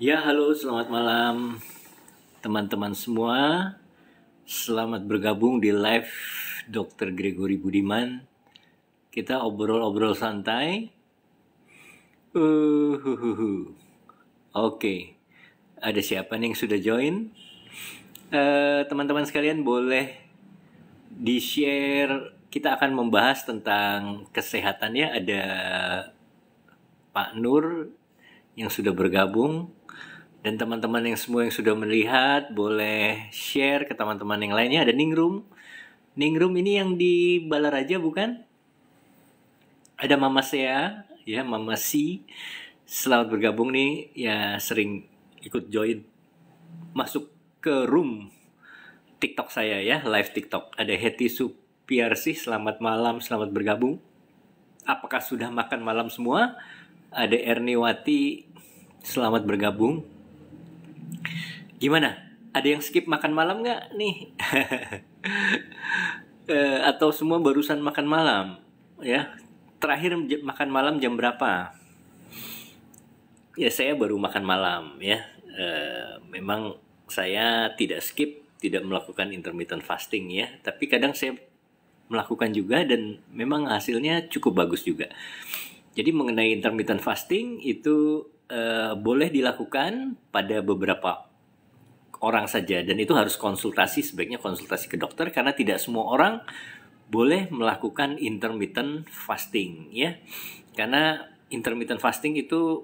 Ya, halo, selamat malam teman-teman semua. Selamat bergabung di live Dr. Gregory Budiman. Kita obrol-obrol santai. Oke, ada siapa nih yang sudah join? Teman-teman sekalian boleh di-share. Kita akan membahas tentang kesehatannya. Ada Pak Nur yang sudah bergabung. Dan teman-teman yang semua yang sudah melihat boleh share ke teman-teman yang lainnya. Ada Ningrum. Ningrum ini yang di Balaraja bukan? Ada Mama Sea, ya Mama Si. Selamat bergabung nih, ya sering ikut join masuk ke room TikTok saya ya, live TikTok. Ada Heti Supiarsi, selamat malam, selamat bergabung. Apakah sudah makan malam semua? Ada Erniwati, selamat bergabung. Gimana? Ada yang skip makan malam nggak nih? Atau semua barusan makan malam? Ya, terakhir makan malam jam berapa? Ya, saya baru makan malam ya. Memang saya tidak skip, tidak melakukan intermittent fasting ya. Tapi kadang saya melakukan juga dan memang hasilnya cukup bagus juga. Jadi mengenai intermittent fasting itu boleh dilakukan pada beberapa orang saja, dan itu harus sebaiknya konsultasi ke dokter, karena tidak semua orang boleh melakukan intermittent fasting ya. Karena intermittent fasting itu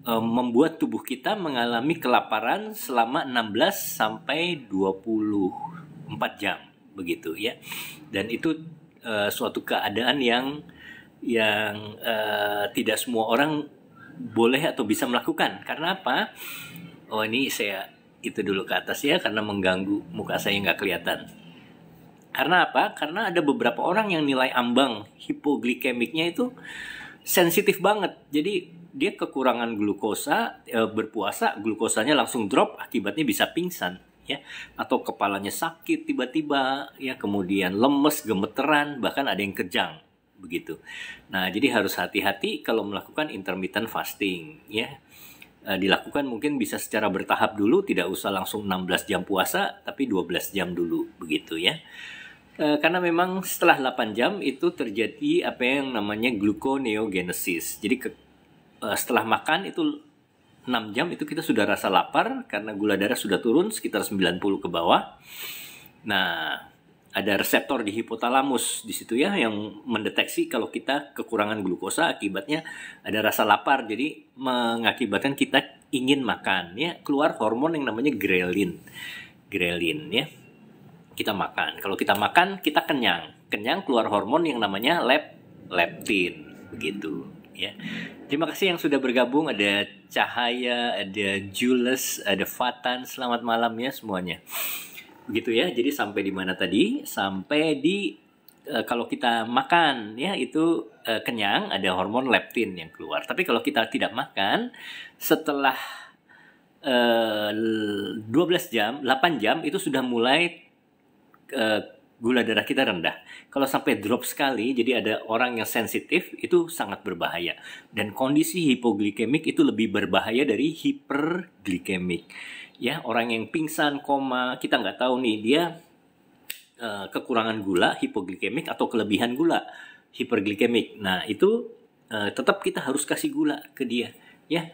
membuat tubuh kita mengalami kelaparan selama 16 sampai 24 jam begitu ya. Dan itu suatu keadaan yang tidak semua orang boleh atau bisa melakukan. Karena apa? Oh, ini saya itu dulu ke atas ya, karena mengganggu muka saya nggak kelihatan. Karena apa? Karena ada beberapa orang yang nilai ambang hipoglikemiknya itu sensitif banget. Jadi dia kekurangan glukosa, berpuasa glukosanya langsung drop, akibatnya bisa pingsan ya, atau kepalanya sakit tiba-tiba ya, kemudian lemes, gemeteran, bahkan ada yang kejang begitu. Nah, jadi harus hati-hati kalau melakukan intermittent fasting ya. Dilakukan mungkin bisa secara bertahap dulu, tidak usah langsung 16 jam puasa, tapi 12 jam dulu begitu ya. Karena memang setelah 8 jam itu terjadi apa yang namanya gluconeogenesis. Jadi setelah makan itu 6 jam itu kita sudah rasa lapar karena gula darah sudah turun sekitar 90 ke bawah. Nah, ada reseptor di hipotalamus di situ ya yang mendeteksi kalau kita kekurangan glukosa, akibatnya ada rasa lapar, jadi mengakibatkan kita ingin makan ya, keluar hormon yang namanya ghrelin ya. Kita makan, kalau kita makan kita kenyang keluar hormon yang namanya leptin begitu ya. Terima kasih yang sudah bergabung, ada Cahaya, ada Jules, ada Fatan, selamat malam ya semuanya. Begitu ya. Jadi sampai di mana tadi? Sampai di kalau kita makan ya itu kenyang, ada hormon leptin yang keluar. Tapi kalau kita tidak makan setelah 12 jam, 8 jam itu sudah mulai gula darah kita rendah. Kalau sampai drop sekali, jadi ada orang yang sensitif, itu sangat berbahaya. Dan kondisi hipoglikemik itu lebih berbahaya dari hiperglikemik. Ya, orang yang pingsan, koma, kita nggak tahu nih dia kekurangan gula, hipoglikemik, atau kelebihan gula, hiperglikemik. Nah, itu tetap kita harus kasih gula ke dia. Ya,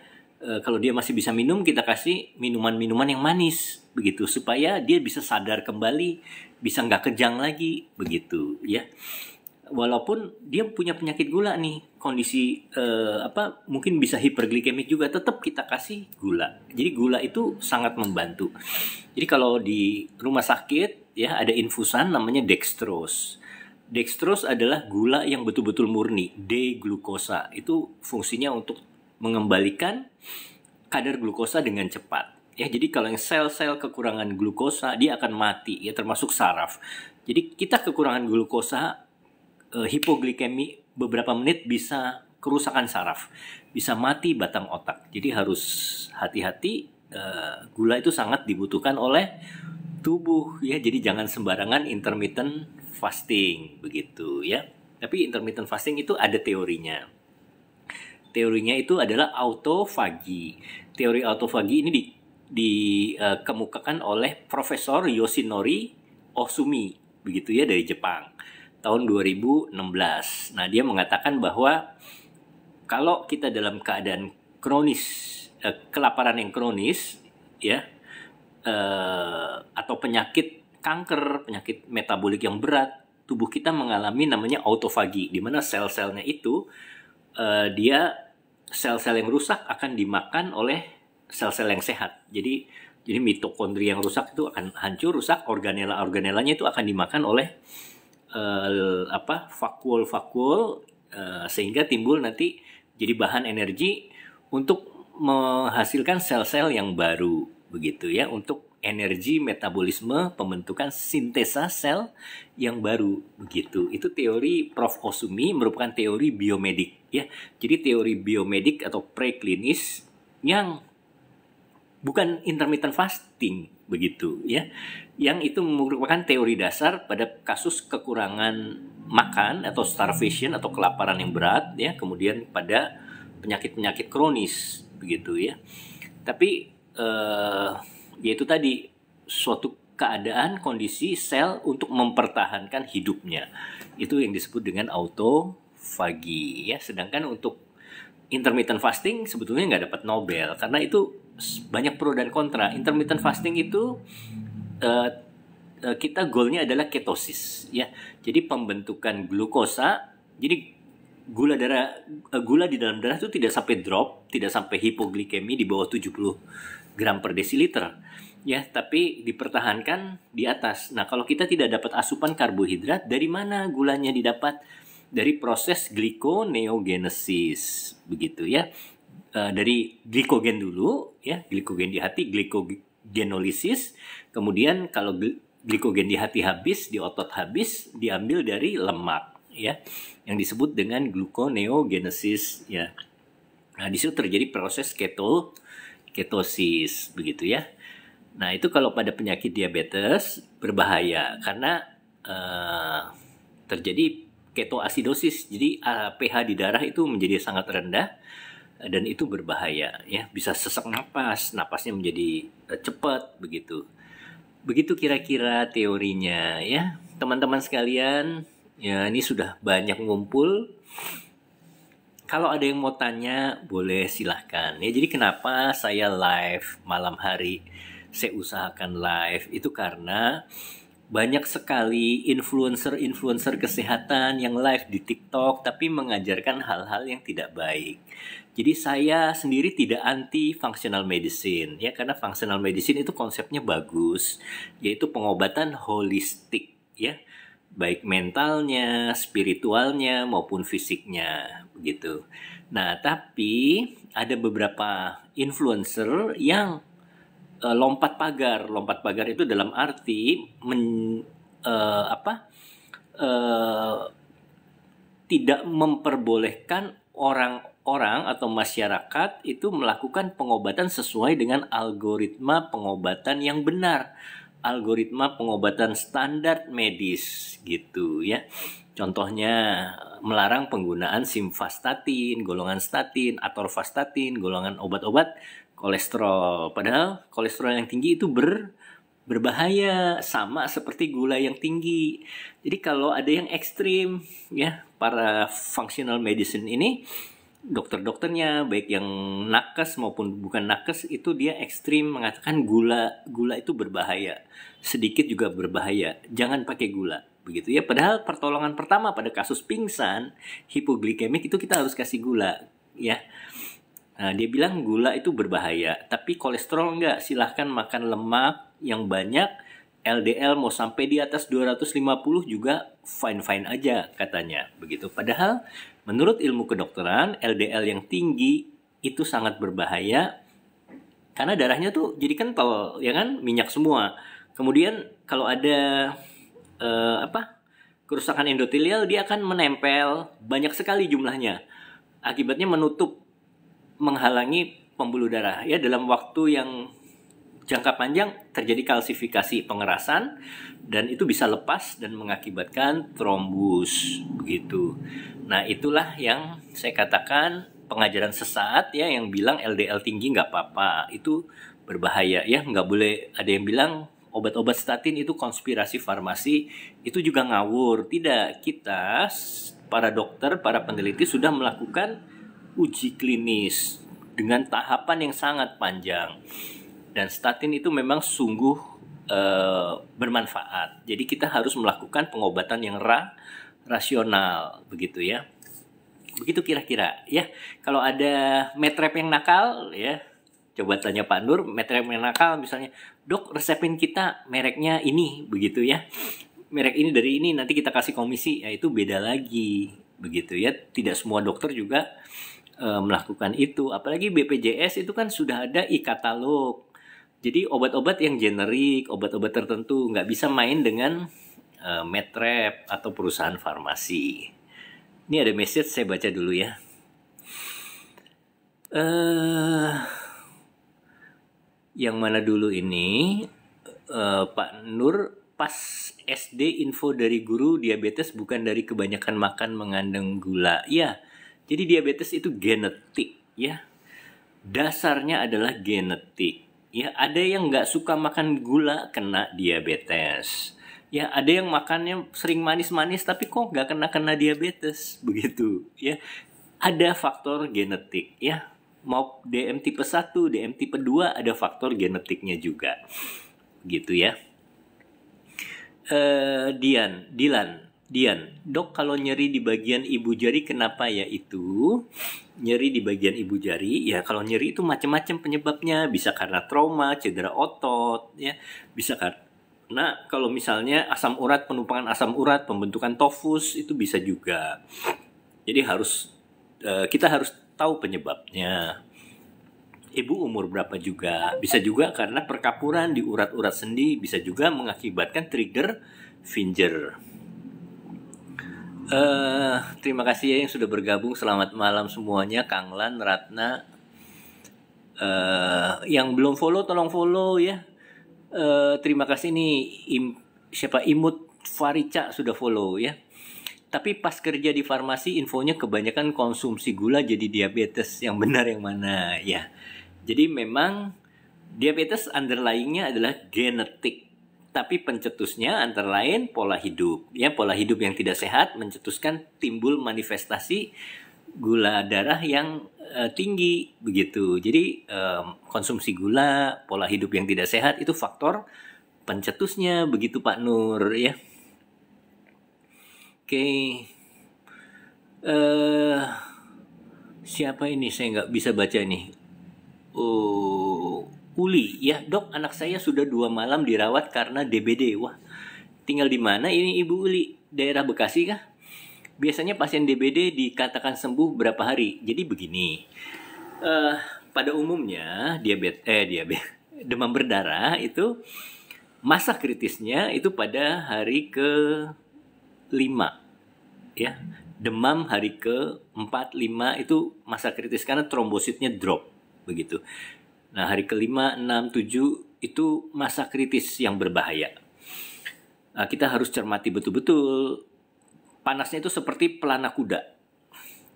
kalau dia masih bisa minum, kita kasih minuman-minuman yang manis, begitu, supaya dia bisa sadar kembali, bisa nggak kejang lagi, begitu ya. Walaupun dia punya penyakit gula nih, kondisi mungkin bisa hiperglikemik juga, tetap kita kasih gula. Jadi gula itu sangat membantu. Jadi kalau di rumah sakit ya ada infusan namanya dextrose. Dextrose adalah gula yang betul-betul murni, D-glukosa. Itu fungsinya untuk mengembalikan kadar glukosa dengan cepat. Ya, jadi kalau yang sel-sel kekurangan glukosa dia akan mati ya, termasuk saraf. Jadi kita kekurangan glukosa, hipoglikemi beberapa menit bisa kerusakan saraf, bisa mati batang otak. Jadi harus hati-hati, gula itu sangat dibutuhkan oleh tubuh ya. Jadi jangan sembarangan intermittent fasting begitu ya. Tapi intermittent fasting itu ada teorinya. teorinya itu adalah autofagi. Teori autofagi ini dikemukakan oleh Profesor Yoshinori Osumi, begitu ya, dari Jepang tahun 2016. Nah, dia mengatakan bahwa kalau kita dalam keadaan kronis, kelaparan yang kronis, ya, atau penyakit kanker, penyakit metabolik yang berat, tubuh kita mengalami namanya autofagi, di mana sel-selnya itu dia sel-sel yang rusak akan dimakan oleh sel-sel yang sehat. Jadi mitokondria yang rusak itu akan hancur, rusak, organela-organelanya itu akan dimakan oleh vakuol-vakuol, sehingga timbul nanti jadi bahan energi untuk menghasilkan sel-sel yang baru, begitu ya, untuk energi metabolisme, pembentukan sintesa sel yang baru, begitu. Itu teori Prof. Osumi, merupakan teori biomedik ya. Jadi teori biomedik atau preklinis yang bukan intermittent fasting, begitu ya. Yang itu merupakan teori dasar pada kasus kekurangan makan atau starvation atau kelaparan yang berat ya, kemudian pada penyakit-penyakit kronis, begitu ya. Tapi yaitu tadi suatu keadaan kondisi sel untuk mempertahankan hidupnya, itu yang disebut dengan autofagi ya. Sedangkan untuk intermittent fasting sebetulnya nggak dapat Nobel karena itu banyak pro dan kontra. Intermittent fasting itu kita goalnya adalah ketosis ya, jadi pembentukan glukosa. Jadi gula di dalam darah itu tidak sampai drop, tidak sampai hipoglikemi di bawah 70 gram per desiliter ya, tapi dipertahankan di atas. Nah, kalau kita tidak dapat asupan karbohidrat, dari mana gulanya didapat? Dari proses glikoneogenesis, begitu ya. Dari glikogen dulu ya, glikogen di hati, glikogenolisis. Kemudian kalau glikogen di hati habis, di otot habis, diambil dari lemak ya, yang disebut dengan gluconeogenesis ya. Nah, di situ terjadi proses ketosis, begitu ya. Nah, itu kalau pada penyakit diabetes berbahaya karena terjadi ketoasidosis. Jadi pH di darah itu menjadi sangat rendah dan itu berbahaya ya. Bisa sesak napas, napasnya menjadi cepat, begitu. Begitu kira-kira teorinya ya. Teman-teman sekalian, ya ini sudah banyak ngumpul. Kalau ada yang mau tanya, boleh silahkan. Ya, jadi kenapa saya live malam hari? Saya usahakan live itu karena banyak sekali influencer kesehatan yang live di TikTok tapi mengajarkan hal-hal yang tidak baik. Jadi saya sendiri tidak anti functional medicine ya, karena functional medicine itu konsepnya bagus, yaitu pengobatan holistik ya, baik mentalnya, spiritualnya maupun fisiknya, begitu. Nah, tapi ada beberapa influencer yang lompat pagar. Lompat pagar itu dalam arti tidak memperbolehkan orang-orang atau masyarakat itu melakukan pengobatan sesuai dengan algoritma pengobatan yang benar, algoritma pengobatan standar medis, gitu ya. Contohnya melarang penggunaan simvastatin, golongan statin, atorvastatin, golongan obat-obat kolesterol. Padahal kolesterol yang tinggi itu berbahaya, sama seperti gula yang tinggi. Jadi kalau ada yang ekstrim ya, para functional medicine ini, dokter-dokternya baik yang nakes maupun bukan nakes, itu dia ekstrim mengatakan gula itu berbahaya, sedikit juga berbahaya, jangan pakai gula, begitu ya. Padahal pertolongan pertama pada kasus pingsan hipoglikemik itu kita harus kasih gula ya. Nah, dia bilang gula itu berbahaya, tapi kolesterol enggak, silahkan makan lemak yang banyak, LDL mau sampai di atas 250 juga fine-fine aja katanya, begitu. Padahal menurut ilmu kedokteran, LDL yang tinggi itu sangat berbahaya karena darahnya tuh jadi kental, ya kan, minyak semua. Kemudian kalau ada kerusakan endotelial, dia akan menempel banyak sekali jumlahnya. Akibatnya menghalangi pembuluh darah ya, dalam waktu yang jangka panjang terjadi kalsifikasi, pengerasan, dan itu bisa lepas dan mengakibatkan trombus, begitu. Nah, itulah yang saya katakan pengajaran sesat ya yang bilang LDL tinggi nggak apa-apa, itu berbahaya ya. Nggak boleh ada yang bilang obat-obat statin itu konspirasi farmasi, itu juga ngawur. Tidak, kita para dokter, para peneliti sudah melakukan uji klinis dengan tahapan yang sangat panjang. Dan statin itu memang sungguh bermanfaat. Jadi kita harus melakukan pengobatan yang rasional, begitu ya. Begitu kira-kira ya. Kalau ada metrep yang nakal ya, coba tanya Pak Nur, metrep yang nakal misalnya, "Dok, resepin kita mereknya ini," begitu ya. Merek ini dari ini, nanti kita kasih komisi. Ya itu beda lagi, begitu ya. Tidak semua dokter juga melakukan itu. Apalagi BPJS itu kan sudah ada e-katalog. Jadi obat-obat yang generik, obat-obat tertentu nggak bisa main dengan metrep atau perusahaan farmasi. Ini ada message, saya baca dulu ya. Yang mana dulu ini? Pak Nur, pas SD info dari guru diabetes bukan dari kebanyakan makan mengandung gula. Ya, jadi diabetes itu genetik ya. Dasarnya adalah genetik. Ya, ada yang nggak suka makan gula kena diabetes. Ya, ada yang makannya sering manis-manis tapi kok nggak kena diabetes, begitu ya. Ada faktor genetik ya. Mau DM tipe 1, DM tipe 2 ada faktor genetiknya juga. Gitu ya. Dian, "Dok, kalau nyeri di bagian ibu jari kenapa ya itu?" Nyeri di bagian ibu jari, ya kalau nyeri itu macam-macam penyebabnya, bisa karena trauma, cedera otot, ya, bisa karena kalau misalnya asam urat, penumpangan asam urat, pembentukan tofus itu bisa juga. Jadi kita harus tahu penyebabnya. Ibu umur berapa juga, bisa juga karena perkapuran di urat-urat sendi, bisa juga mengakibatkan trigger finger. Terima kasih ya yang sudah bergabung. Selamat malam semuanya. Kang Lan, Ratna, yang belum follow tolong follow ya. Terima kasih nih siapa Imut Farica sudah follow ya. Tapi pas kerja di farmasi infonya kebanyakan konsumsi gula jadi diabetes. Yang benar yang mana ya? Jadi memang diabetes underlying-nya adalah genetik. Tapi pencetusnya antara lain pola hidup. Ya, pola hidup yang tidak sehat mencetuskan timbul manifestasi gula darah yang tinggi begitu. Jadi konsumsi gula, pola hidup yang tidak sehat itu faktor pencetusnya begitu Pak Nur ya. Oke. Siapa ini? Saya nggak bisa baca nih. Uli, ya dok, anak saya sudah 2 malam dirawat karena DBD. Wah, tinggal di mana ini Ibu Uli? Daerah Bekasi kah? Biasanya pasien DBD dikatakan sembuh berapa hari? Jadi begini, pada umumnya demam berdarah itu masa kritisnya itu pada hari ke-5 ya. Demam hari ke-4, 5 itu masa kritis karena trombositnya drop begitu. Nah, hari ke-5, 6, 7 itu masa kritis yang berbahaya. Nah, kita harus cermati betul-betul. Panasnya itu seperti pelana kuda.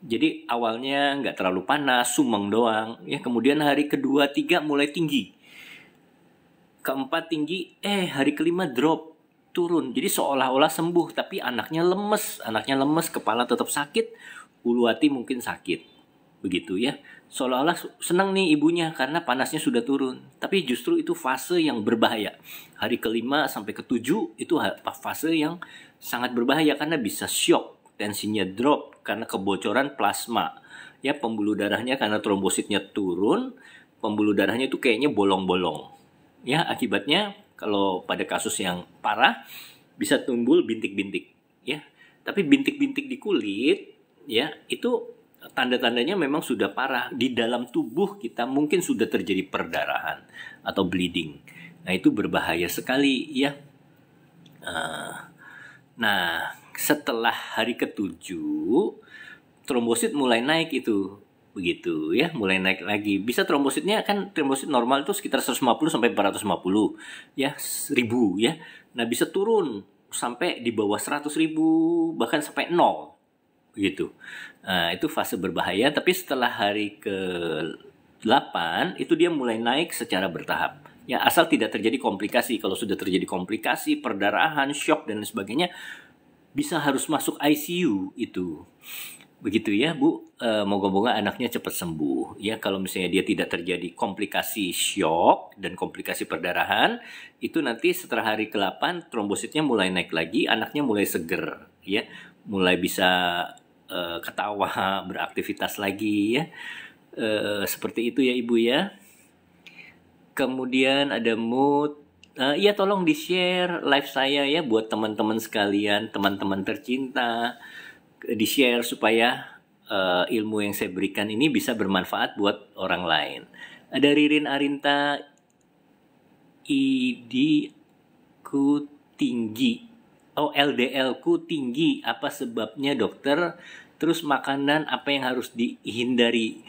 Jadi awalnya nggak terlalu panas, sumeng doang. Ya, kemudian hari kedua, 3 mulai tinggi. Keempat tinggi, hari ke-5 drop, turun. Jadi seolah-olah sembuh, tapi anaknya lemes, kepala tetap sakit, ulu hati mungkin sakit. Begitu ya. Seolah-olah senang nih ibunya karena panasnya sudah turun. Tapi justru itu fase yang berbahaya. Hari ke-5 sampai ke-7 itu fase yang sangat berbahaya karena bisa shock, tensinya drop karena kebocoran plasma. Ya, pembuluh darahnya karena trombositnya turun, pembuluh darahnya itu kayaknya bolong-bolong. Ya, akibatnya kalau pada kasus yang parah bisa timbul bintik-bintik, ya. Tapi bintik-bintik di kulit ya, itu tanda-tandanya memang sudah parah. Di dalam tubuh kita mungkin sudah terjadi perdarahan atau bleeding. Nah, itu berbahaya sekali ya. Nah, setelah hari ke-7 trombosit mulai naik itu. Begitu ya, mulai naik lagi. Bisa trombositnya kan, trombosit normal itu sekitar 150 sampai 450 ya, 1000 ya. Nah, bisa turun sampai di bawah 100.000 bahkan sampai 0. gitu. Itu fase berbahaya, tapi setelah hari ke-8 itu dia mulai naik secara bertahap. Ya, asal tidak terjadi komplikasi. Kalau sudah terjadi komplikasi, perdarahan, shock dan lain sebagainya, bisa harus masuk ICU itu. Begitu ya Bu, moga-moga anaknya cepat sembuh. Ya, kalau misalnya dia tidak terjadi komplikasi shock dan komplikasi perdarahan, itu nanti setelah hari ke-8 trombositnya mulai naik lagi, anaknya mulai seger, ya, mulai bisa ketawa, beraktivitas lagi ya. Seperti itu ya Ibu ya. Kemudian ada mood. Iya, tolong di-share live saya ya buat teman-teman sekalian, teman-teman tercinta. Di-share supaya ilmu yang saya berikan ini bisa bermanfaat buat orang lain. Ada Ririn Arinta, ID ku tinggi. LDL ku tinggi. Apa sebabnya dokter? Terus makanan apa yang harus dihindari?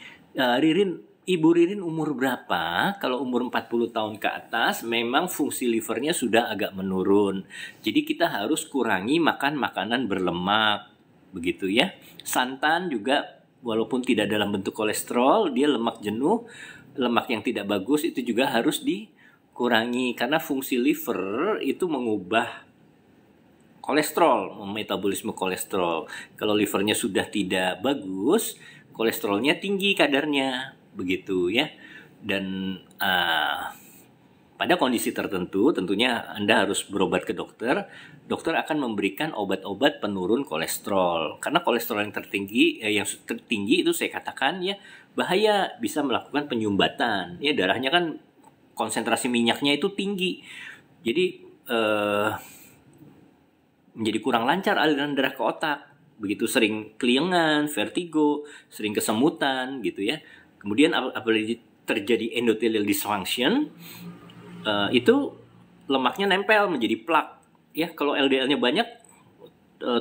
Ibu Ririn umur berapa? Kalau umur 40 tahun ke atas, memang fungsi livernya sudah agak menurun. Jadi kita harus kurangi makan makanan berlemak. Begitu ya. Santan juga walaupun tidak dalam bentuk kolesterol, dia lemak jenuh, lemak yang tidak bagus itu juga harus dikurangi. Karena fungsi liver itu mengubah kolesterol, metabolisme kolesterol. Kalau livernya sudah tidak bagus, kolesterolnya tinggi kadarnya. Begitu ya. Dan pada kondisi tertentu tentunya Anda harus berobat ke dokter. Dokter akan memberikan obat-obat penurun kolesterol. Karena kolesterol yang tertinggi itu saya katakan ya bahaya, bisa melakukan penyumbatan. Ya, darahnya kan konsentrasi minyaknya itu tinggi. Jadi menjadi kurang lancar aliran darah ke otak. Begitu sering keliengan, vertigo, sering kesemutan gitu ya. Kemudian apalagi terjadi endothelial dysfunction, itu lemaknya nempel menjadi plak. Ya, kalau LDL-nya banyak,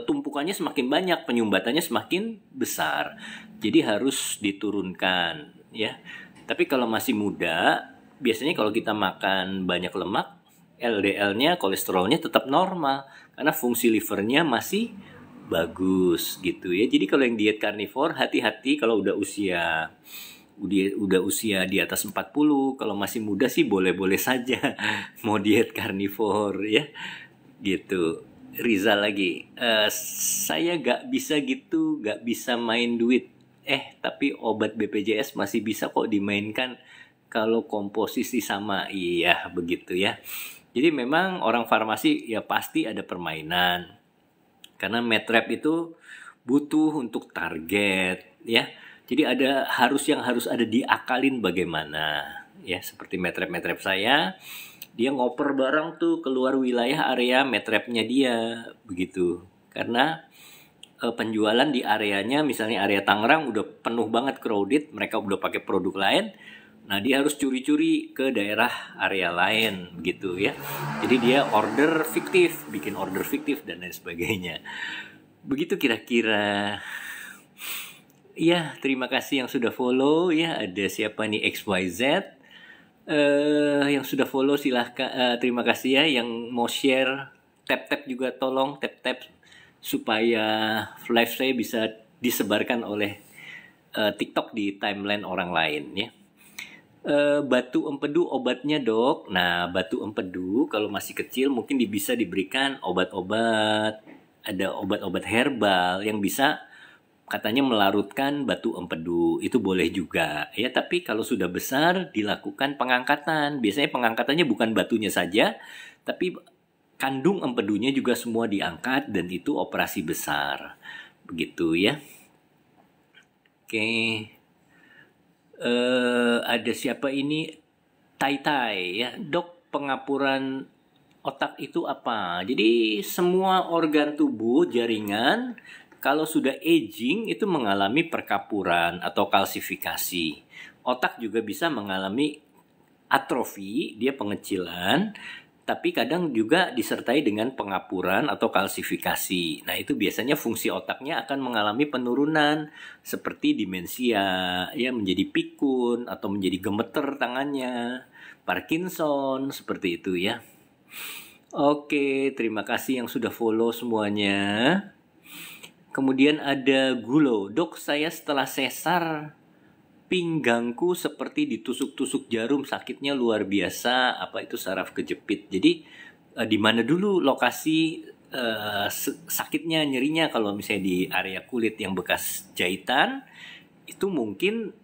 tumpukannya semakin banyak, penyumbatannya semakin besar. Jadi harus diturunkan, ya. Tapi kalau masih muda, biasanya kalau kita makan banyak lemak, LDL-nya, kolesterolnya tetap normal karena fungsi livernya masih bagus gitu ya. Jadi kalau yang diet karnivor, hati-hati kalau udah usia di atas 40, kalau masih muda sih boleh-boleh saja mau diet karnivor ya. Gitu. Rizal lagi, saya gak bisa gitu, gak bisa main duit. Tapi obat BPJS masih bisa kok dimainkan kalau komposisi sama. Iya, begitu ya. Jadi memang orang farmasi ya pasti ada permainan. Karena metrap itu butuh untuk target ya. Jadi harus ada diakalin bagaimana ya, seperti metrap saya, dia ngoper barang tuh keluar wilayah area metrapnya dia begitu. Karena penjualan di areanya, misalnya area Tangerang udah penuh banget crowded, mereka udah pakai produk lain. Nah, dia harus curi-curi ke daerah area lain begitu ya. Jadi dia bikin order fiktif dan lain sebagainya. Begitu kira-kira. Ya, terima kasih yang sudah follow ya. Ada siapa nih, XYZ yang sudah follow, silahkan. Terima kasih ya. Yang mau share, tap juga tolong tap supaya live saya bisa disebarkan oleh TikTok di timeline orang lain ya. Batu empedu obatnya dok. Nah, batu empedu kalau masih kecil mungkin bisa diberikan obat-obat. Ada obat-obat herbal yang bisa katanya melarutkan batu empedu, itu boleh juga ya. Tapi kalau sudah besar dilakukan pengangkatan. Biasanya pengangkatannya bukan batunya saja, tapi kandung empedunya juga semua diangkat, dan itu operasi besar begitu ya. Oke. Ada siapa ini, Tai ya, dok, pengapuran otak itu apa? Jadi semua organ tubuh, jaringan kalau sudah aging itu mengalami perkapuran atau kalsifikasi. Otak juga bisa mengalami atrofi, dia pengecilan, tapi kadang juga disertai dengan pengapuran atau kalsifikasi. Nah, itu biasanya fungsi otaknya akan mengalami penurunan seperti demensia, ya, menjadi pikun atau menjadi gemeter tangannya, Parkinson, seperti itu ya. Oke, terima kasih yang sudah follow semuanya. Kemudian ada Gulo, dok saya setelah sesar pinggangku seperti ditusuk-tusuk jarum, sakitnya luar biasa, apa itu saraf kejepit. Jadi di mana dulu lokasi sakitnya, nyerinya? Kalau misalnya di area kulit yang bekas jahitan, itu mungkin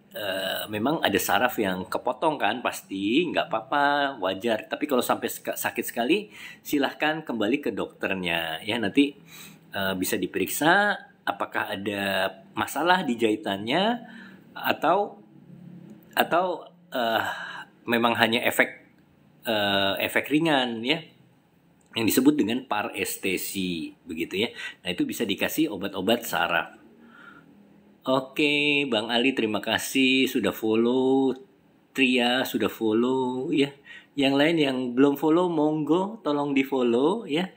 memang ada saraf yang kepotong kan, pasti nggak apa-apa, wajar. Tapi kalau sampai sakit sekali, silahkan kembali ke dokternya ya, nanti bisa diperiksa apakah ada masalah di jahitannya atau memang hanya efek ringan ya, yang disebut dengan parestesi begitu ya. Nah itu bisa dikasih obat-obat saraf. Oke, Bang Ali terima kasih sudah follow, Tria sudah follow ya. Yang lain yang belum follow monggo tolong di follow ya.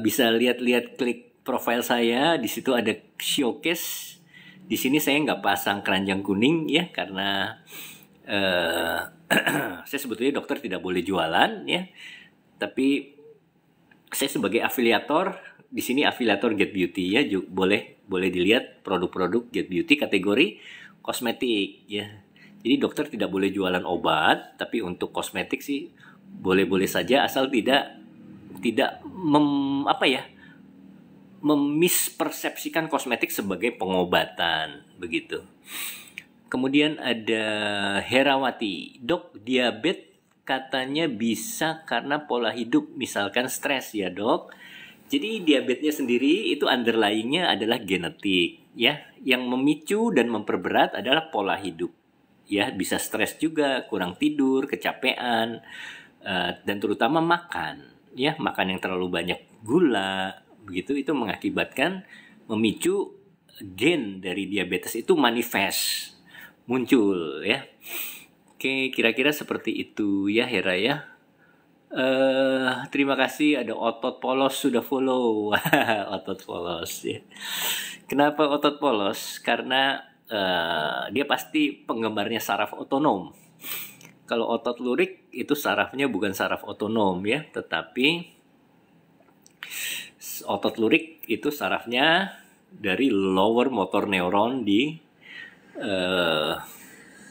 Bisa lihat-lihat, klik profile saya, di situ ada showcase. Di sini saya nggak pasang keranjang kuning ya, karena saya sebetulnya dokter tidak boleh jualan ya. Tapi saya sebagai afiliator di sini, afiliator Get Beauty ya, boleh dilihat produk-produk Get Beauty kategori kosmetik ya. Jadi dokter tidak boleh jualan obat, tapi untuk kosmetik sih boleh-boleh saja, asal tidak memispersepsikan kosmetik sebagai pengobatan begitu. Kemudian ada Herawati, dok diabetes katanya bisa karena pola hidup, misalkan stres ya dok. Jadi diabetesnya sendiri itu underlyingnya adalah genetik ya. Yang memicu dan memperberat adalah pola hidup ya. Bisa stres juga, kurang tidur, kecapean, dan terutama makan ya. Makan yang terlalu banyak gula begitu, itu mengakibatkan, memicu gen dari diabetes itu manifest, muncul ya. Oke, kira-kira seperti itu ya Hera ya. Terima kasih, ada Otot Polos sudah follow. Otot Polos ya. Kenapa Otot Polos? Karena dia pasti penggemarnya saraf otonom. Kalau otot lurik itu sarafnya bukan saraf otonom ya, tetapi otot lurik itu sarafnya dari lower motor neuron di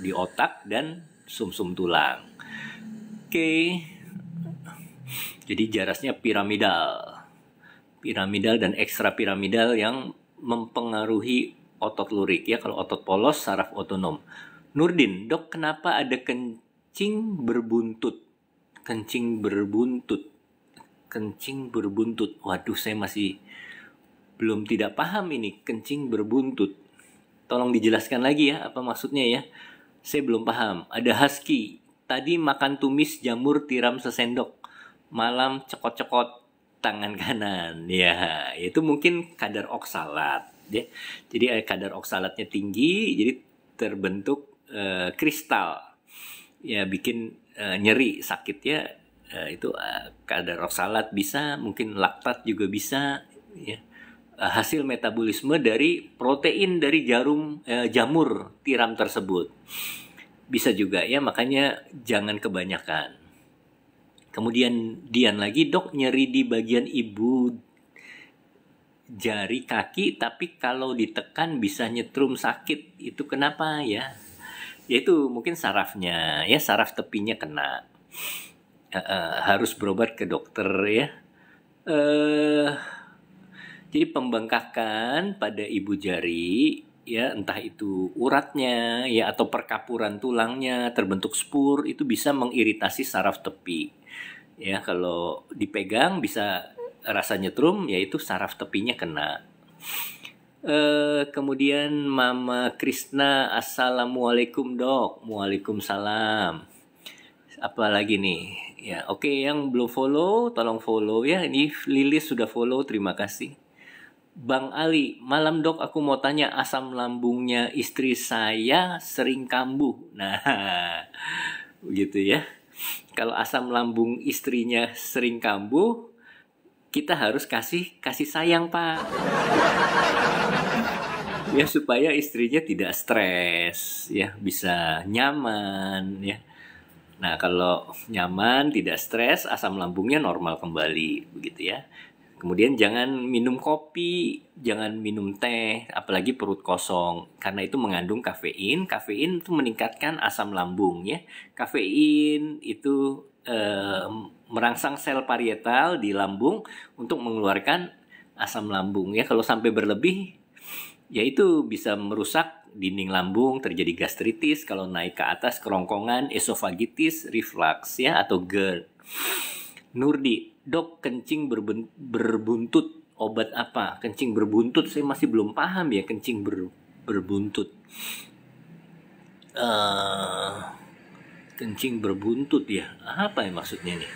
otak dan sumsum tulang. Oke. Jadi jarasnya piramidal dan ekstra piramidal yang mempengaruhi otot lurik ya. Kalau otot polos saraf otonom. Nurdin, dok kenapa ada kencing berbuntut? Kencing berbuntut. Waduh, saya masih belum tidak paham ini kencing berbuntut. Tolong dijelaskan lagi ya, apa maksudnya ya. Saya belum paham. Ada Husky, tadi makan tumis jamur tiram sesendok. Malam cekot-cekot tangan kanan. Ya, itu mungkin kadar oksalat ya. Jadi kadar oksalatnya tinggi, jadi terbentuk kristal. Ya, bikin nyeri, sakit ya. Itu kadar oksalat bisa, mungkin laktat juga bisa ya. Hasil metabolisme dari protein dari jamur tiram tersebut. Bisa juga ya, makanya jangan kebanyakan. Kemudian Dian lagi, dok nyeri di bagian ibu jari kaki, tapi kalau ditekan bisa nyetrum sakit. Itu kenapa ya? Yaitu mungkin sarafnya ya, saraf tepinya kena. Harus berobat ke dokter ya. Jadi pembengkakan pada ibu jari ya, entah itu uratnya ya atau perkapuran tulangnya terbentuk spur, itu bisa mengiritasi saraf tepi. Ya, kalau dipegang bisa rasa nyetrum, yaitu saraf tepinya kena. Kemudian Mama Krisna, assalamualaikum dok. Waalaikumsalam. Apa lagi nih? Ya, oke, yang belum follow tolong follow ya. Ini Lilis sudah follow, terima kasih. Bang Ali, malam dok, aku mau tanya, asam lambungnya istri saya sering kambuh. Nah, begitu ya. Kalau asam lambung istrinya sering kambuh, kita harus kasih sayang Pak. Ya, supaya istrinya tidak stres ya, bisa nyaman ya. Nah, kalau nyaman, tidak stres, asam lambungnya normal kembali begitu ya. Kemudian jangan minum kopi, jangan minum teh, apalagi perut kosong, karena itu mengandung kafein. Kafein itu meningkatkan asam lambung ya. Kafein itu merangsang sel parietal di lambung untuk mengeluarkan asam lambung ya. Kalau sampai berlebih, ya itu bisa merusak dinding lambung, terjadi gastritis, kalau naik ke atas kerongkongan, esofagitis, reflux ya, atau GERD. Nurdi, dok, kencing berbuntut, obat apa? Kencing berbuntut, saya masih belum paham ya kencing berbuntut. Kencing berbuntut ya, apa ya maksudnya nih?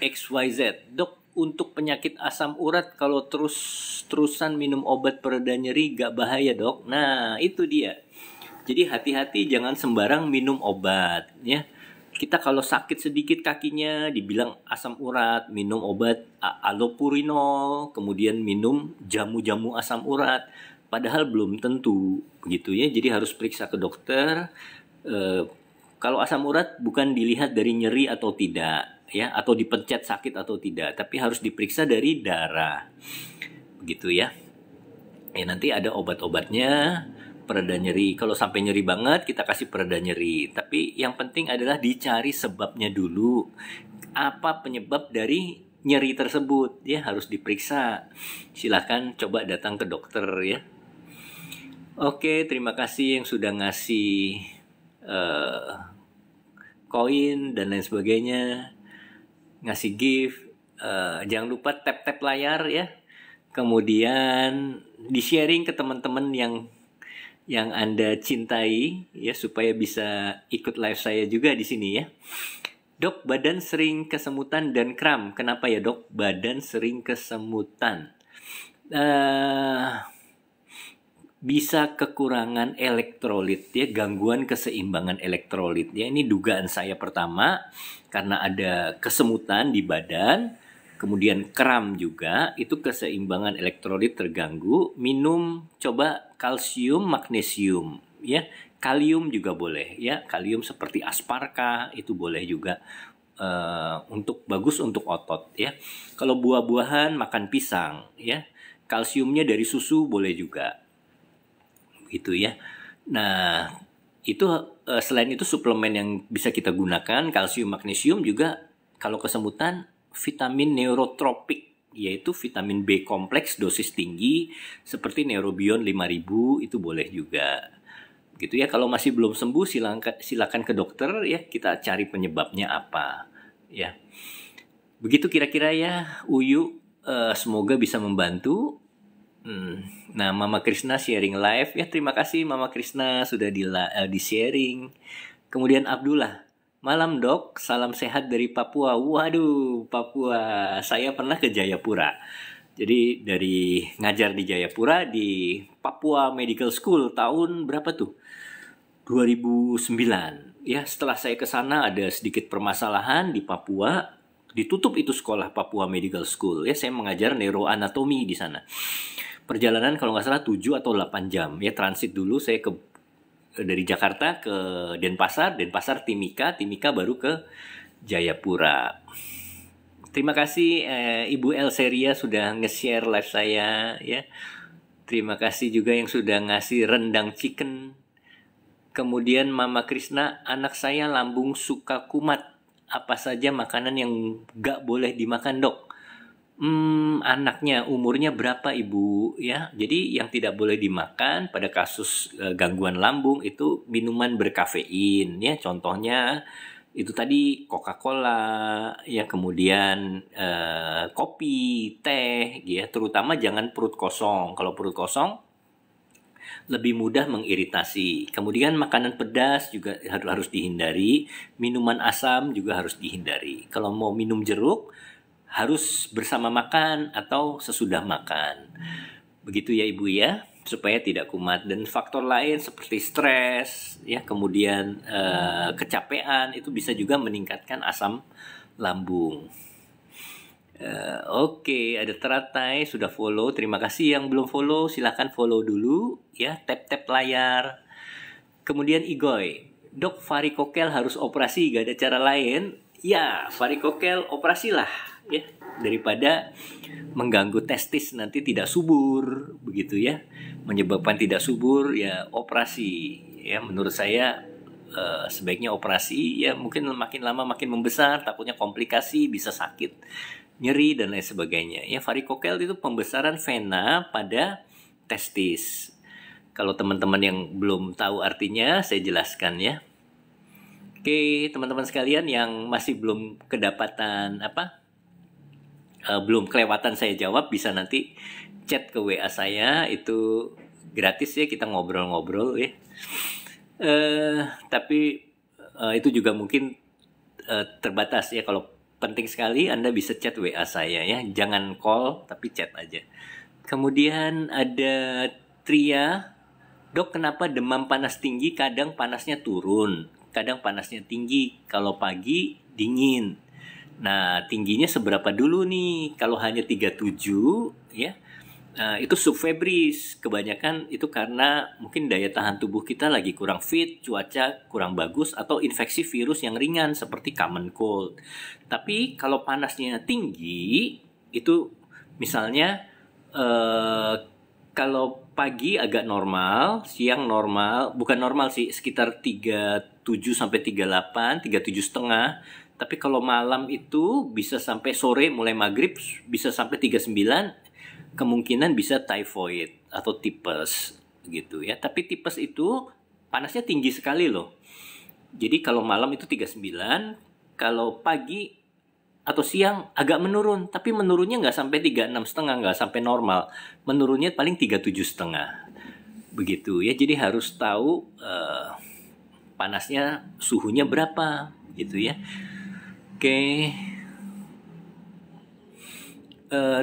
XYZ, dok, untuk penyakit asam urat kalau terus-terusan minum obat pereda nyeri gak bahaya dok? Nah itu dia. Jadi hati-hati, jangan sembarang minum obat ya. Kita kalau sakit sedikit kakinya dibilang asam urat, minum obat allopurinol, kemudian minum jamu-jamu asam urat. Padahal belum tentu begitu ya. Jadi harus periksa ke dokter. Kalau asam urat bukan dilihat dari nyeri atau tidak ya, atau dipencet sakit atau tidak, tapi harus diperiksa dari darah. Begitu ya. Ya nanti ada obat-obatnya. Pereda nyeri, kalau sampai nyeri banget kita kasih pereda nyeri, tapi yang penting adalah dicari sebabnya dulu, apa penyebab dari nyeri tersebut ya, harus diperiksa. Silahkan coba datang ke dokter ya. Oke, terima kasih yang sudah ngasih koin dan lain sebagainya, ngasih gift. Jangan lupa tap layar ya, kemudian di sharing ke teman-teman yang Anda cintai ya, supaya bisa ikut live saya juga di sini ya. Dok, badan sering kesemutan dan kram. Kenapa ya dok? Badan sering kesemutan. Bisa kekurangan elektrolit ya, gangguan keseimbangan elektrolit ya. Ini dugaan saya pertama, karena ada kesemutan di badan, kemudian kram juga, itu keseimbangan elektrolit terganggu. Minum coba kalsium, magnesium ya. Kalium juga boleh ya. Kalium seperti asparka itu boleh juga, untuk bagus untuk otot ya. Kalau buah-buahan, makan pisang ya. Kalsiumnya dari susu boleh juga. Gitu ya. Nah, itu selain itu suplemen yang bisa kita gunakan, kalsium, magnesium juga. Kalau kesemutan, vitamin neurotropik, yaitu vitamin B kompleks dosis tinggi seperti Neurobion 5000 itu boleh juga. Gitu ya. Kalau masih belum sembuh, silakan ke dokter ya, kita cari penyebabnya apa ya. Begitu kira-kira ya, Uyu, semoga bisa membantu. Nah, Mama Krishna sharing live ya, terima kasih Mama Krishna sudah di sharing. Kemudian Abdullah, malam dok, salam sehat dari Papua. Waduh, Papua, saya pernah ke Jayapura. Jadi dari ngajar di Jayapura di Papua Medical School tahun berapa tuh? 2009. Ya, setelah saya ke sana ada sedikit permasalahan di Papua, ditutup itu sekolah Papua Medical School. Ya, saya mengajar neuroanatomi di sana. Perjalanan kalau nggak salah 7 atau 8 jam. Ya, transit dulu saya dari Jakarta ke Denpasar Timika baru ke Jayapura. Terima kasih Ibu Elseria sudah nge-share live saya ya. Terima kasih juga yang sudah ngasih rendang chicken. Kemudian Mama Krishna, anak saya lambung suka kumat. Apa saja makanan yang nggak boleh dimakan dok? Anaknya umurnya berapa ibu ya? Jadi yang tidak boleh dimakan pada kasus gangguan lambung itu minuman berkafein ya. Contohnya itu tadi Coca-Cola ya, kemudian kopi, teh ya. Terutama jangan perut kosong. Kalau perut kosong lebih mudah mengiritasi. Kemudian makanan pedas juga harus dihindari. Minuman asam juga harus dihindari. Kalau mau minum jeruk harus bersama makan atau sesudah makan. Begitu ya Ibu ya, supaya tidak kumat. Dan faktor lain seperti stres ya, kemudian kecapean itu bisa juga meningkatkan asam lambung. Oke, ada Teratai sudah follow. Terima kasih yang belum follow, silakan follow dulu ya, tap layar. Kemudian Igoy, dok, varikokel harus operasi, gak ada cara lain? Ya, varikokel operasilah ya. daripada mengganggu testis nanti tidak subur begitu ya, menyebabkan tidak subur ya operasi ya. Menurut saya sebaiknya operasi ya, mungkin makin lama makin membesar takutnya komplikasi, bisa sakit, nyeri dan lain sebagainya ya. Varikokel itu pembesaran vena pada testis. Kalau teman-teman yang belum tahu artinya saya jelaskan ya. Oke, teman-teman sekalian yang masih belum kedapatan belum kelewatan saya jawab, bisa nanti chat ke WA saya, itu gratis ya, kita ngobrol-ngobrol ya. Tapi itu juga mungkin terbatas ya. Kalau penting sekali Anda bisa chat WA saya ya, jangan call tapi chat aja. Kemudian ada Tria, dok kenapa demam panas tinggi kadang panasnya turun, kadang panasnya tinggi, kalau pagi dingin. Nah, tingginya seberapa dulu nih? Kalau hanya 37 ya, itu subfebris. Kebanyakan itu karena mungkin daya tahan tubuh kita lagi kurang fit, cuaca kurang bagus, atau infeksi virus yang ringan seperti common cold. Tapi kalau panasnya tinggi, itu misalnya kalau pagi agak normal, siang normal, bukan normal sih, sekitar 37 sampai 38, 37,5. Tapi kalau malam itu bisa sampai sore, mulai maghrib bisa sampai 39, kemungkinan bisa typhoid atau tipes gitu ya. Tapi tipes itu panasnya tinggi sekali loh. Jadi kalau malam itu 39, kalau pagi atau siang agak menurun, tapi menurunnya nggak sampai 36,5, nggak sampai normal, menurunnya paling 37,5 begitu ya. Jadi harus tahu panasnya, suhunya berapa gitu ya. Oke,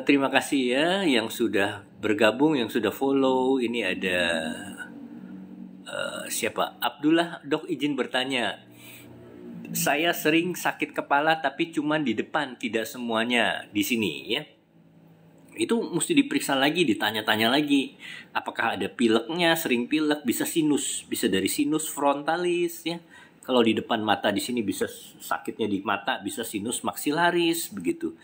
terima kasih ya yang sudah bergabung, yang sudah follow. Ini ada siapa? Abdullah, dok izin bertanya. Saya sering sakit kepala tapi cuma di depan, tidak semuanya di sini ya. Itu mesti diperiksa lagi, ditanya-tanya lagi. Apakah ada pileknya, sering pilek, bisa sinus, bisa dari sinus frontalis ya. Kalau di depan mata di sini bisa sakitnya di mata, bisa sinus maksilaris begitu.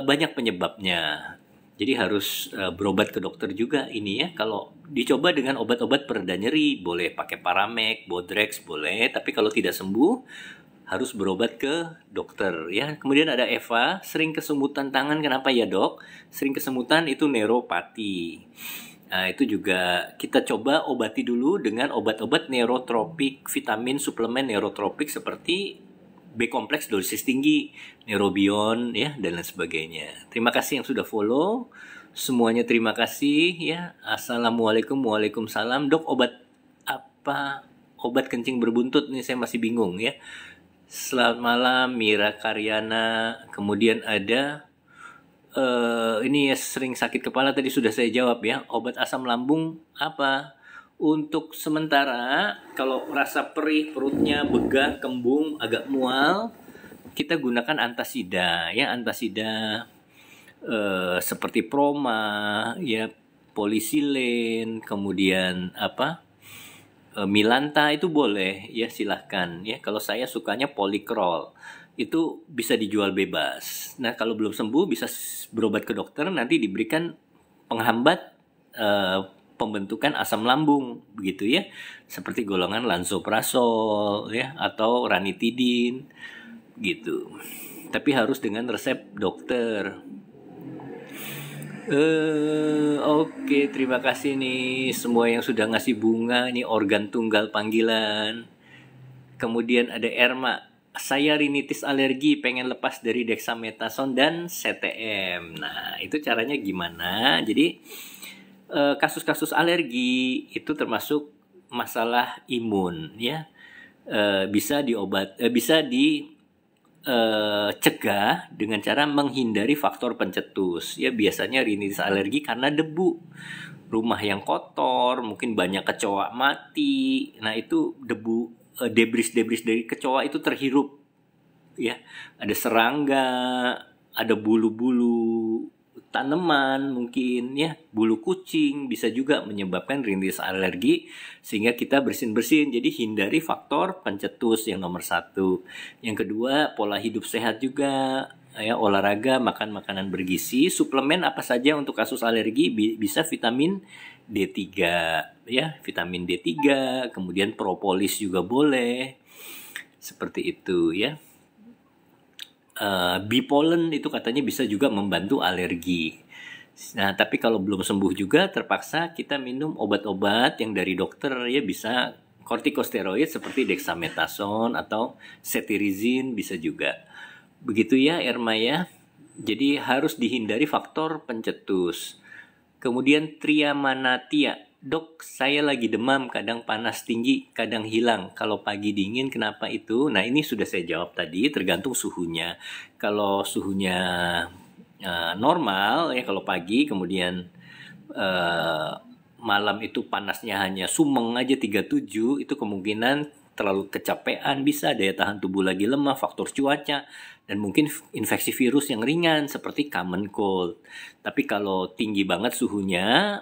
Banyak penyebabnya. Jadi harus berobat ke dokter juga ini ya. Kalau dicoba dengan obat-obat pereda nyeri, boleh pakai Paramek, Bodrex boleh. Tapi kalau tidak sembuh, harus berobat ke dokter ya. Kemudian ada Eva, sering kesemutan tangan, kenapa ya dok? Sering kesemutan itu neuropati. Nah, itu juga kita coba obati dulu dengan obat-obat neurotropik, vitamin suplemen neurotropik seperti B kompleks dosis tinggi, Neurobion ya, dan lain sebagainya. Terima kasih yang sudah follow. Semuanya terima kasih ya. Assalamualaikum, waalaikumsalam. Dok, obat apa? Obat kencing berbuntut nih, saya masih bingung ya. Selamat malam Mira Karyana. Kemudian ada ini ya, sering sakit kepala, tadi sudah saya jawab ya. Obat asam lambung apa? Untuk sementara kalau rasa perih, perutnya begah, kembung, agak mual, kita gunakan antasida ya, antasida seperti Proma ya, Polisilen, kemudian Milanta itu boleh ya, silahkan ya. Kalau saya sukanya Polikrol, itu bisa dijual bebas. Nah, kalau belum sembuh bisa berobat ke dokter, nanti diberikan penghambat pembentukan asam lambung begitu ya, seperti golongan lansoprazol ya, atau ranitidin gitu. Tapi harus dengan resep dokter. Oke, terima kasih nih semua yang sudah ngasih bunga, ini organ tunggal panggilan. Kemudian ada Erma, saya rinitis alergi, pengen lepas dari dexamethasone dan CTM. Nah, itu caranya gimana? Jadi kasus-kasus alergi itu termasuk masalah imun ya. Bisa dicegah dengan cara menghindari faktor pencetus ya. Biasanya rinitis alergi karena debu, rumah yang kotor, mungkin banyak kecoa mati. Nah, itu debu, debris dari kecoa itu terhirup ya. Ada serangga, ada bulu-bulu tanaman mungkin ya, bulu kucing bisa juga menyebabkan rinitis alergi, sehingga kita bersin-bersin. Jadi hindari faktor pencetus yang nomor 1. Yang kedua, pola hidup sehat juga ya, olahraga, makan makanan bergizi. Suplemen apa saja untuk kasus alergi? Bisa vitamin D3 ya, vitamin D3, kemudian propolis juga boleh. Seperti itu ya. Bipolen itu katanya bisa juga membantu alergi. Nah, tapi kalau belum sembuh juga terpaksa kita minum obat-obat yang dari dokter ya, bisa kortikosteroid seperti dexamethasone atau cetirizine bisa juga. Begitu ya Erma ya. Jadi harus dihindari faktor pencetus. Kemudian Triamanatia, dok saya lagi demam, kadang panas tinggi, kadang hilang. Kalau pagi dingin kenapa itu? Nah ini sudah saya jawab tadi, tergantung suhunya. Kalau suhunya normal ya kalau pagi, kemudian malam itu panasnya hanya sumeng aja 37, itu kemungkinan terlalu kecapean, bisa daya tahan tubuh lagi lemah, faktor cuaca, dan mungkin infeksi virus yang ringan seperti common cold. Tapi kalau tinggi banget suhunya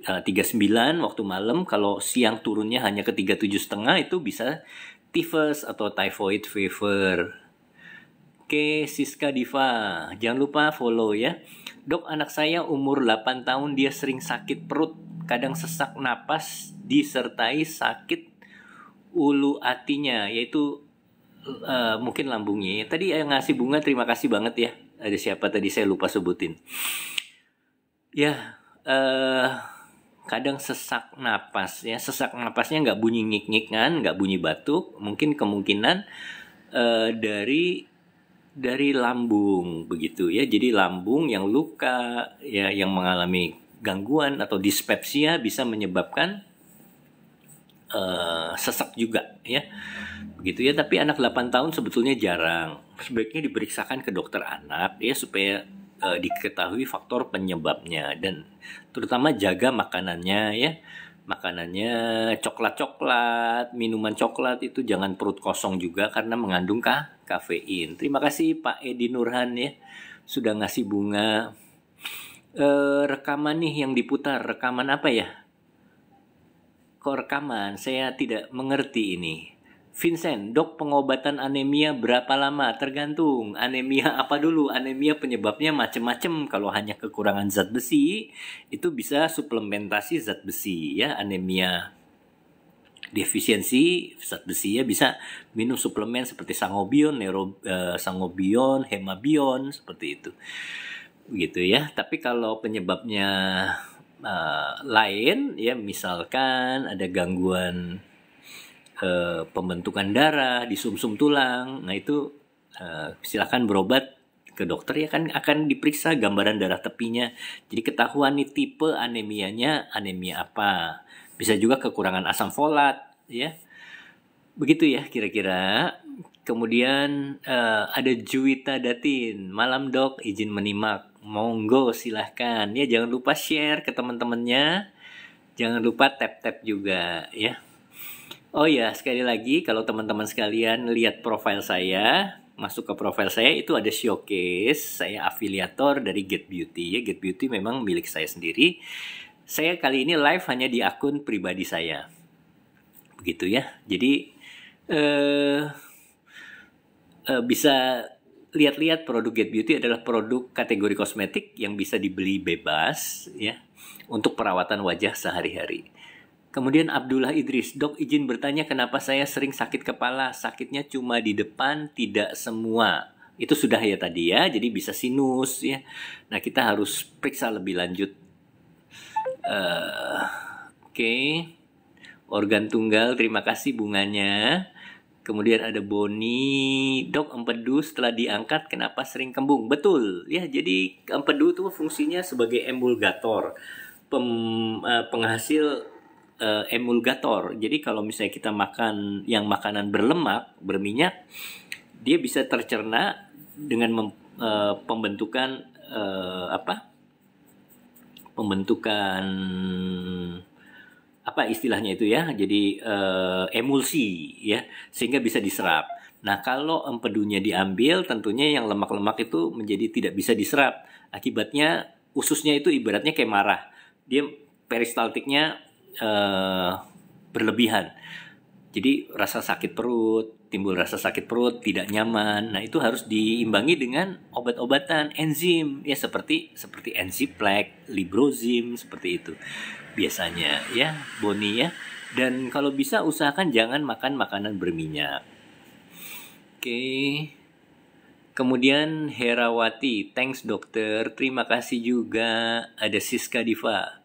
39 waktu malam, kalau siang turunnya hanya ke 37,5, itu bisa typhus atau typhoid fever. Oke, Siska Diva, jangan lupa follow ya. Dok, anak saya umur 8 tahun, dia sering sakit perut, kadang sesak napas, disertai sakit ulu hatinya, yaitu mungkin lambungnya. Tadi yang ngasih bunga, terima kasih banget ya. Ada siapa tadi saya lupa sebutin. Ya, kadang sesak napas ya. Sesak napasnya nggak bunyi ngik-ngik kan, nggak bunyi batuk. Mungkin kemungkinan dari lambung begitu ya. Jadi lambung yang luka ya, yang mengalami gangguan atau dispepsia bisa menyebabkan sesak juga ya. Begitu ya, tapi anak 8 tahun sebetulnya jarang. Sebaiknya diperiksakan ke dokter anak ya, supaya diketahui faktor penyebabnya, dan terutama jaga makanannya ya. Makanannya coklat-coklat, minuman coklat itu jangan perut kosong juga karena mengandung kafein. Terima kasih Pak Edi Nurhan ya, sudah ngasih bunga. Rekaman nih yang diputar, rekaman apa ya? Kok rekaman? Saya tidak mengerti ini. Vincent, dok, pengobatan anemia berapa lama? Tergantung anemia apa dulu. Anemia penyebabnya macam-macam. Kalau hanya kekurangan zat besi, itu bisa suplementasi zat besi ya. Anemia defisiensi zat besi ya, bisa minum suplemen seperti sangobion, sangobion, hemabion, seperti itu. Begitu ya. Tapi kalau penyebabnya lain ya, misalkan ada gangguan pembentukan darah di sumsum tulang, nah itu silakan berobat ke dokter ya, kan akan diperiksa gambaran darah tepinya, jadi ketahuan nih tipe anemianya anemia apa. Bisa juga kekurangan asam folat ya, begitu ya kira-kira. Kemudian ada Juwita Datin, malam dok, izin menyimak, monggo silahkan ya, jangan lupa share ke teman-temannya, jangan lupa tap juga ya. Oh ya, sekali lagi kalau teman-teman sekalian lihat profil saya, masuk ke profil saya, itu ada showcase, saya afiliator dari Get Beauty ya. Get Beauty memang milik saya sendiri. Saya kali ini live hanya di akun pribadi saya. Begitu ya. Jadi bisa lihat-lihat produk Get Beauty adalah produk kategori kosmetik yang bisa dibeli bebas ya, untuk perawatan wajah sehari-hari. Kemudian Abdullah Idris, dok izin bertanya kenapa saya sering sakit kepala, sakitnya cuma di depan, tidak semua. Itu sudah ya tadi ya, jadi bisa sinus ya. Nah kita harus periksa lebih lanjut. Oke. Organ tunggal, terima kasih bunganya. Kemudian ada Boni, dok empedu setelah diangkat kenapa sering kembung? Betul ya, jadi empedu itu fungsinya sebagai emulgator, penghasil emulgator. Jadi kalau misalnya kita makan yang makanan berlemak, berminyak, dia bisa tercerna dengan pembentukan pembentukan apa istilahnya itu ya, jadi emulsi ya, sehingga bisa diserap. Nah kalau empedunya diambil, tentunya yang lemak-lemak itu menjadi tidak bisa diserap. Akibatnya ususnya itu ibaratnya kayak marah, dia peristaltiknya berlebihan. Jadi rasa sakit perut, timbul rasa sakit perut, tidak nyaman. Nah, itu harus diimbangi dengan obat-obatan enzim ya, seperti Enzyplex, Librozim, seperti itu. Biasanya ya, Boni ya. Dan kalau bisa usahakan jangan makan makanan berminyak. Oke. Kemudian Herawati, thanks dokter, terima kasih juga. Ada Siska Diva.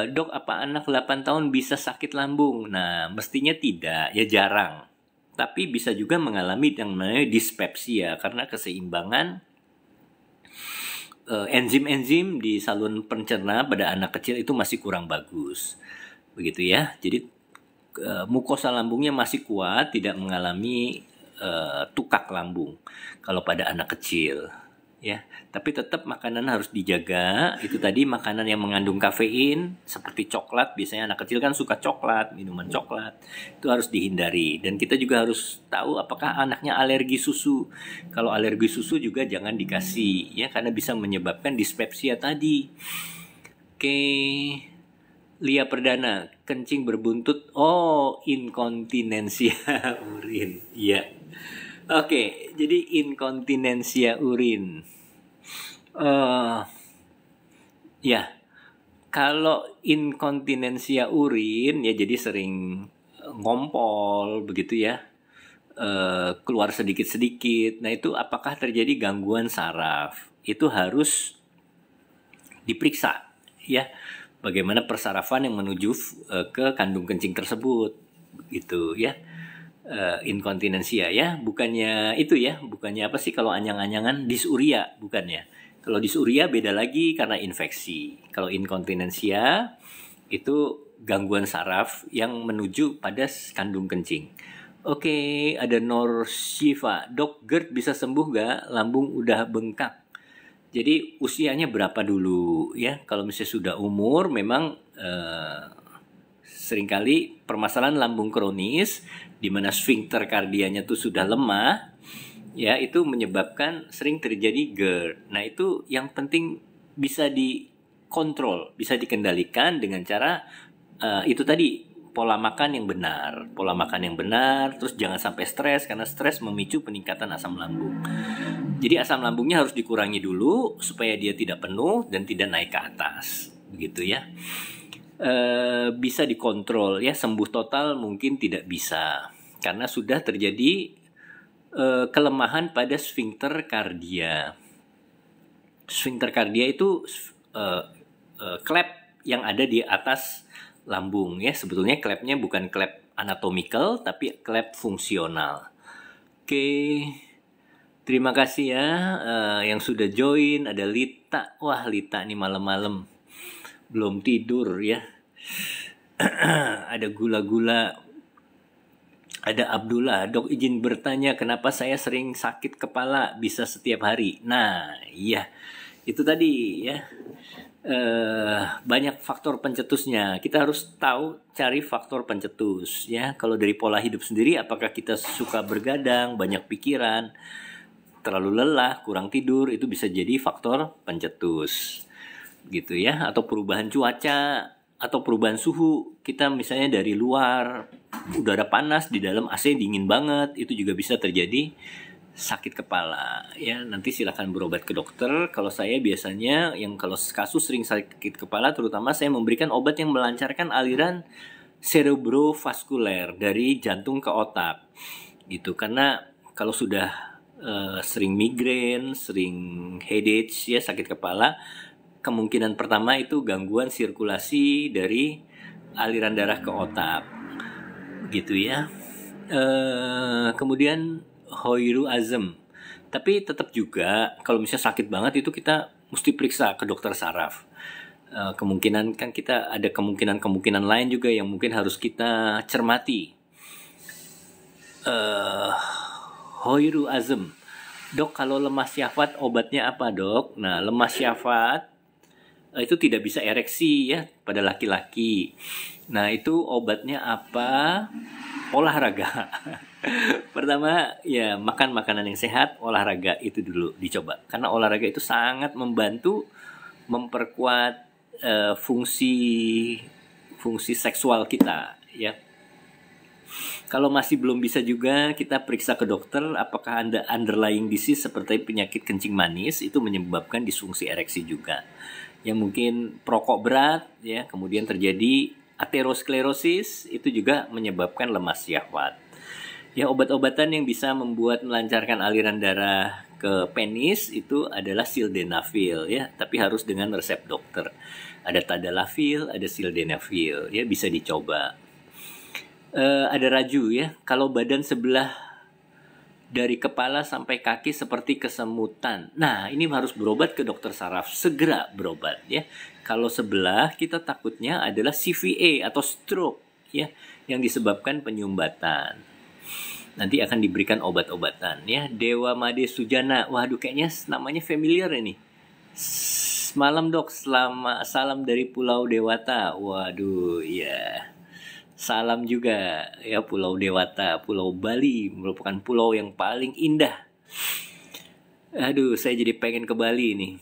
Dok, apa anak 8 tahun bisa sakit lambung? Nah, mestinya tidak, ya jarang. Tapi bisa juga mengalami yang namanya dispepsia karena keseimbangan enzim-enzim di saluran pencerna pada anak kecil itu masih kurang bagus. Begitu ya. Jadi mukosa lambungnya masih kuat, tidak mengalami tukak lambung kalau pada anak kecil. Ya, tapi tetap makanan harus dijaga. Itu tadi makanan yang mengandung kafein seperti coklat, biasanya anak kecil kan suka coklat, minuman coklat. Itu harus dihindari. Dan kita juga harus tahu apakah anaknya alergi susu. Kalau alergi susu juga jangan dikasih ya, karena bisa menyebabkan dispepsia tadi. Oke. Lia Perdana, kencing berbuntut. Oh, inkontinensia urin. Iya. Oke, jadi inkontinensia urin. Ya, kalau inkontinensia urin ya jadi sering ngompol begitu ya, keluar sedikit-sedikit. Nah, itu apakah terjadi gangguan saraf? Itu harus diperiksa ya. Bagaimana persarafan yang menuju ke kandung kencing tersebut, gitu ya. Inkontinensia ya, bukannya itu ya, bukannya apa sih kalau anyang-anyangan disuria, bukannya. Kalau disuria beda lagi karena infeksi. Kalau inkontinensia itu gangguan saraf yang menuju pada kandung kencing. Oke, ada Nur Shiva, Dok, GERD bisa sembuh gak? Lambung udah bengkak. Jadi usianya berapa dulu ya? Kalau misalnya sudah umur, memang seringkali permasalahan lambung kronis di mana sfinkter kardianya tuh sudah lemah, ya itu menyebabkan sering terjadi GERD. Nah, itu yang penting bisa dikontrol, bisa dikendalikan dengan cara itu tadi, pola makan yang benar, terus jangan sampai stres karena stres memicu peningkatan asam lambung. Jadi asam lambungnya harus dikurangi dulu supaya dia tidak penuh dan tidak naik ke atas, begitu ya. Bisa dikontrol ya, sembuh total mungkin tidak bisa karena sudah terjadi kelemahan pada sfinkter kardia. Sfinkter kardia itu klep yang ada di atas lambung ya. Sebetulnya klepnya bukan klep anatomical tapi klep fungsional. Oke. Terima kasih ya yang sudah join. Ada Lita. Wah, Lita nih malam-malam belum tidur ya. Ada gula-gula. Ada Abdullah. Dok, izin bertanya kenapa saya sering sakit kepala bisa setiap hari. Nah, iya. Itu tadi ya. Banyak faktor pencetusnya. Kita harus tahu cari faktor pencetus ya. Kalau dari pola hidup sendiri, apakah kita suka bergadang, banyak pikiran, terlalu lelah, kurang tidur, itu bisa jadi faktor pencetus gitu ya. Atau perubahan cuaca atau perubahan suhu, kita misalnya dari luar udara panas, di dalam AC dingin banget, itu juga bisa terjadi sakit kepala ya. Nanti silakan berobat ke dokter. Kalau saya biasanya yang kalau kasus sering sakit kepala, terutama saya memberikan obat yang melancarkan aliran cerebrovaskuler dari jantung ke otak gitu. Karena kalau sudah sering migrain, sering headache ya, sakit kepala, kemungkinan pertama itu gangguan sirkulasi dari aliran darah ke otak gitu ya. Kemudian Hoiru Azem. Tapi tetap juga kalau misalnya sakit banget itu kita mesti periksa ke dokter saraf. Kemungkinan kan kita ada kemungkinan lain juga yang mungkin harus kita cermati. Hoiru Azem. Dok, kalau lemas syahwat obatnya apa, Dok? Nah, lemas syahwat itu tidak bisa ereksi ya pada laki-laki. Nah, itu obatnya apa? Olahraga. Pertama ya, makan makanan yang sehat, olahraga itu dulu dicoba. Karena olahraga itu sangat membantu memperkuat fungsi seksual kita ya. Kalau masih belum bisa juga, kita periksa ke dokter apakah Anda underlying disease seperti penyakit kencing manis itu menyebabkan disfungsi ereksi juga. Yang mungkin perokok berat ya, kemudian terjadi aterosklerosis itu juga menyebabkan lemas syahwat. Ya, obat-obatan yang bisa membuat melancarkan aliran darah ke penis itu adalah sildenafil ya, tapi harus dengan resep dokter. Ada tadalafil, ada sildenafil ya, bisa dicoba. Ada raju ya. Kalau badan sebelah dari kepala sampai kaki seperti kesemutan. Nah, ini harus berobat ke dokter saraf. Segera berobat ya. Kalau sebelah kita takutnya adalah CVA atau stroke ya, yang disebabkan penyumbatan. Nanti akan diberikan obat-obatan ya. Dewa Made Sujana. Waduh, kayaknya namanya familiar ini. Malam dok, salam dari Pulau Dewata. Waduh, ya. Salam juga ya Pulau Dewata, Pulau Bali merupakan pulau yang paling indah. Aduh, saya jadi pengen ke Bali nih.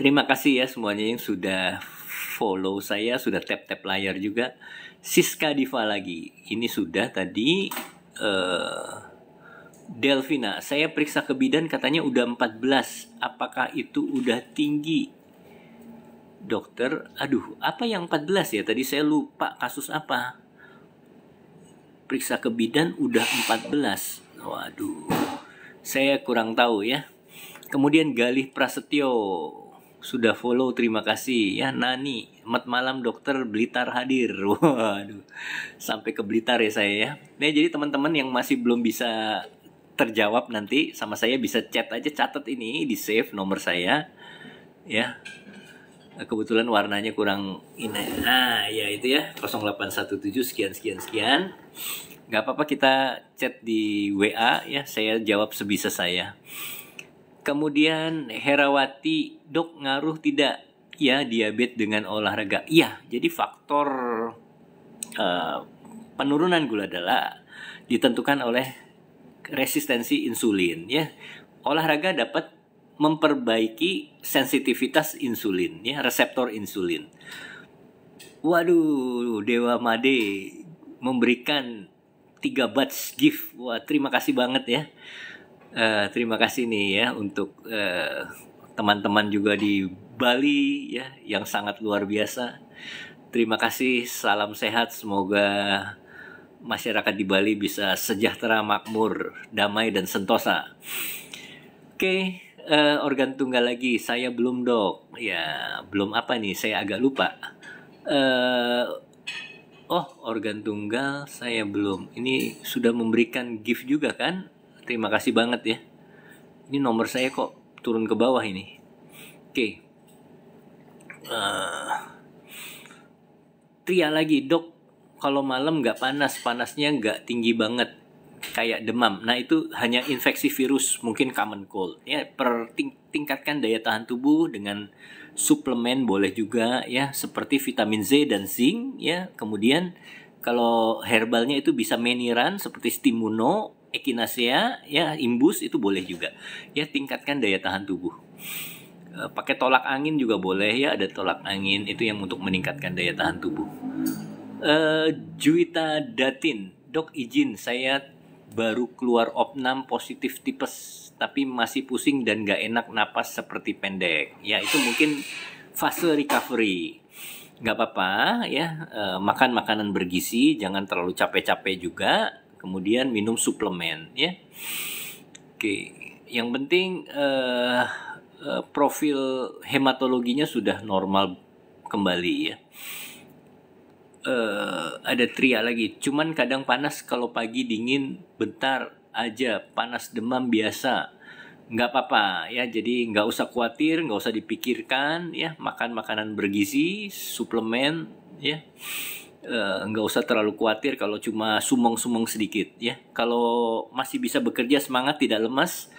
Terima kasih ya semuanya yang sudah follow saya, sudah tap-tap layar juga. Siska Diva lagi. Ini sudah tadi Delvina, saya periksa ke bidan katanya udah 14. Apakah itu udah tinggi? Dokter, aduh, apa yang 14 ya? Tadi saya lupa kasus apa. Periksa ke bidan udah 14. Waduh, saya kurang tahu ya. Kemudian Galih Prasetyo sudah follow, terima kasih ya. Nani, mat malam dokter, Blitar hadir. Waduh, sampai ke Blitar ya saya ya. Nah, jadi teman-teman yang masih belum bisa terjawab nanti sama saya bisa chat aja, catat ini, di save nomor saya ya. Kebetulan warnanya kurang ini. Nah, ya itu ya, 0817 sekian. Gak apa-apa, kita chat di WA ya, saya jawab sebisa saya. Kemudian Herawati, dok ngaruh tidak ya diabetes dengan olahraga? Iya, jadi faktor penurunan gula darah ditentukan oleh resistensi insulin ya. Olahraga dapat memperbaiki sensitivitas insulin ya, reseptor insulin. Waduh, Dewa Made memberikan 3 batch gift. Wah, terima kasih banget ya. Terima kasih nih ya untuk teman-teman juga di Bali ya, yang sangat luar biasa. Terima kasih, salam sehat, semoga masyarakat di Bali bisa sejahtera, makmur, damai dan sentosa. Oke. Organ tunggal lagi, saya belum dok. Ya, belum apa nih? Saya agak lupa. Organ tunggal saya belum. Ini sudah memberikan gift juga kan? Terima kasih banget ya. Ini nomor saya kok turun ke bawah ini. Oke. Tria lagi, dok. Kalau malam nggak panas, panasnya nggak tinggi banget, kayak demam. Nah, itu hanya infeksi virus, mungkin common cold. Ya, tingkatkan daya tahan tubuh dengan suplemen boleh juga ya, seperti vitamin Z dan zinc ya. Kemudian kalau herbalnya itu bisa meniran seperti Stimuno, Echinacea ya, Imbus itu boleh juga. Ya, tingkatkan daya tahan tubuh. Pakai tolak angin juga boleh ya, ada tolak angin itu yang untuk meningkatkan daya tahan tubuh. Juwita Datin, dok izin saya baru keluar opnam positif tipes tapi masih pusing dan gak enak napas seperti pendek. Ya, itu mungkin fase recovery. Gak apa-apa ya, makan makanan bergizi, jangan terlalu capek-capek juga. Kemudian minum suplemen ya. Oke, yang penting profil hematologinya sudah normal kembali ya. Ada Tria lagi, cuman kadang panas kalau pagi, dingin bentar aja, panas demam biasa, nggak apa-apa ya, jadi nggak usah khawatir, nggak usah dipikirkan ya, makan makanan bergizi, suplemen ya, nggak usah terlalu khawatir kalau cuma sumong-sumong sedikit ya. Kalau masih bisa bekerja, semangat, tidak lemas,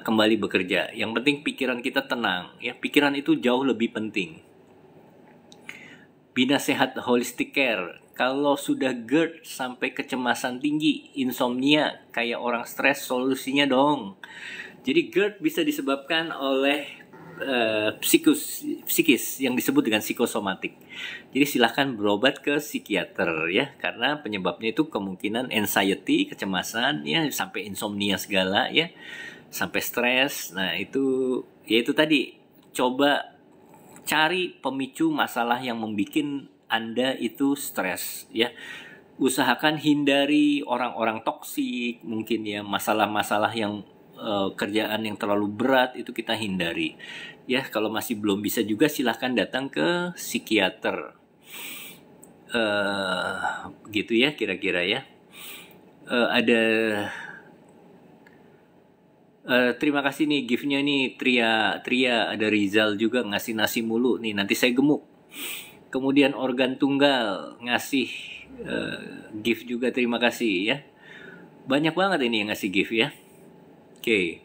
kembali bekerja. Yang penting pikiran kita tenang ya, pikiran itu jauh lebih penting. Bina Sehat Holistic Care, kalau sudah GERD sampai kecemasan tinggi, insomnia, kayak orang stres, solusinya dong. Jadi GERD bisa disebabkan oleh psikis yang disebut dengan psikosomatik. Jadi silahkan berobat ke psikiater ya, karena penyebabnya itu kemungkinan anxiety, kecemasan ya, sampai insomnia segala ya, sampai stres. Nah itu ya itu tadi, coba cari pemicu masalah yang membuat Anda itu stres ya. Usahakan hindari orang-orang toksik, mungkin ya, masalah-masalah yang kerjaan yang terlalu berat itu kita hindari. Ya, kalau masih belum bisa juga silahkan datang ke psikiater. Gitu ya kira-kira ya. Ada terima kasih nih gift-nya nih Tria, ada Rizal juga ngasih nasi mulu nih, nanti saya gemuk. Kemudian organ tunggal ngasih gift juga, terima kasih ya. Banyak banget ini yang ngasih gift ya. Oke.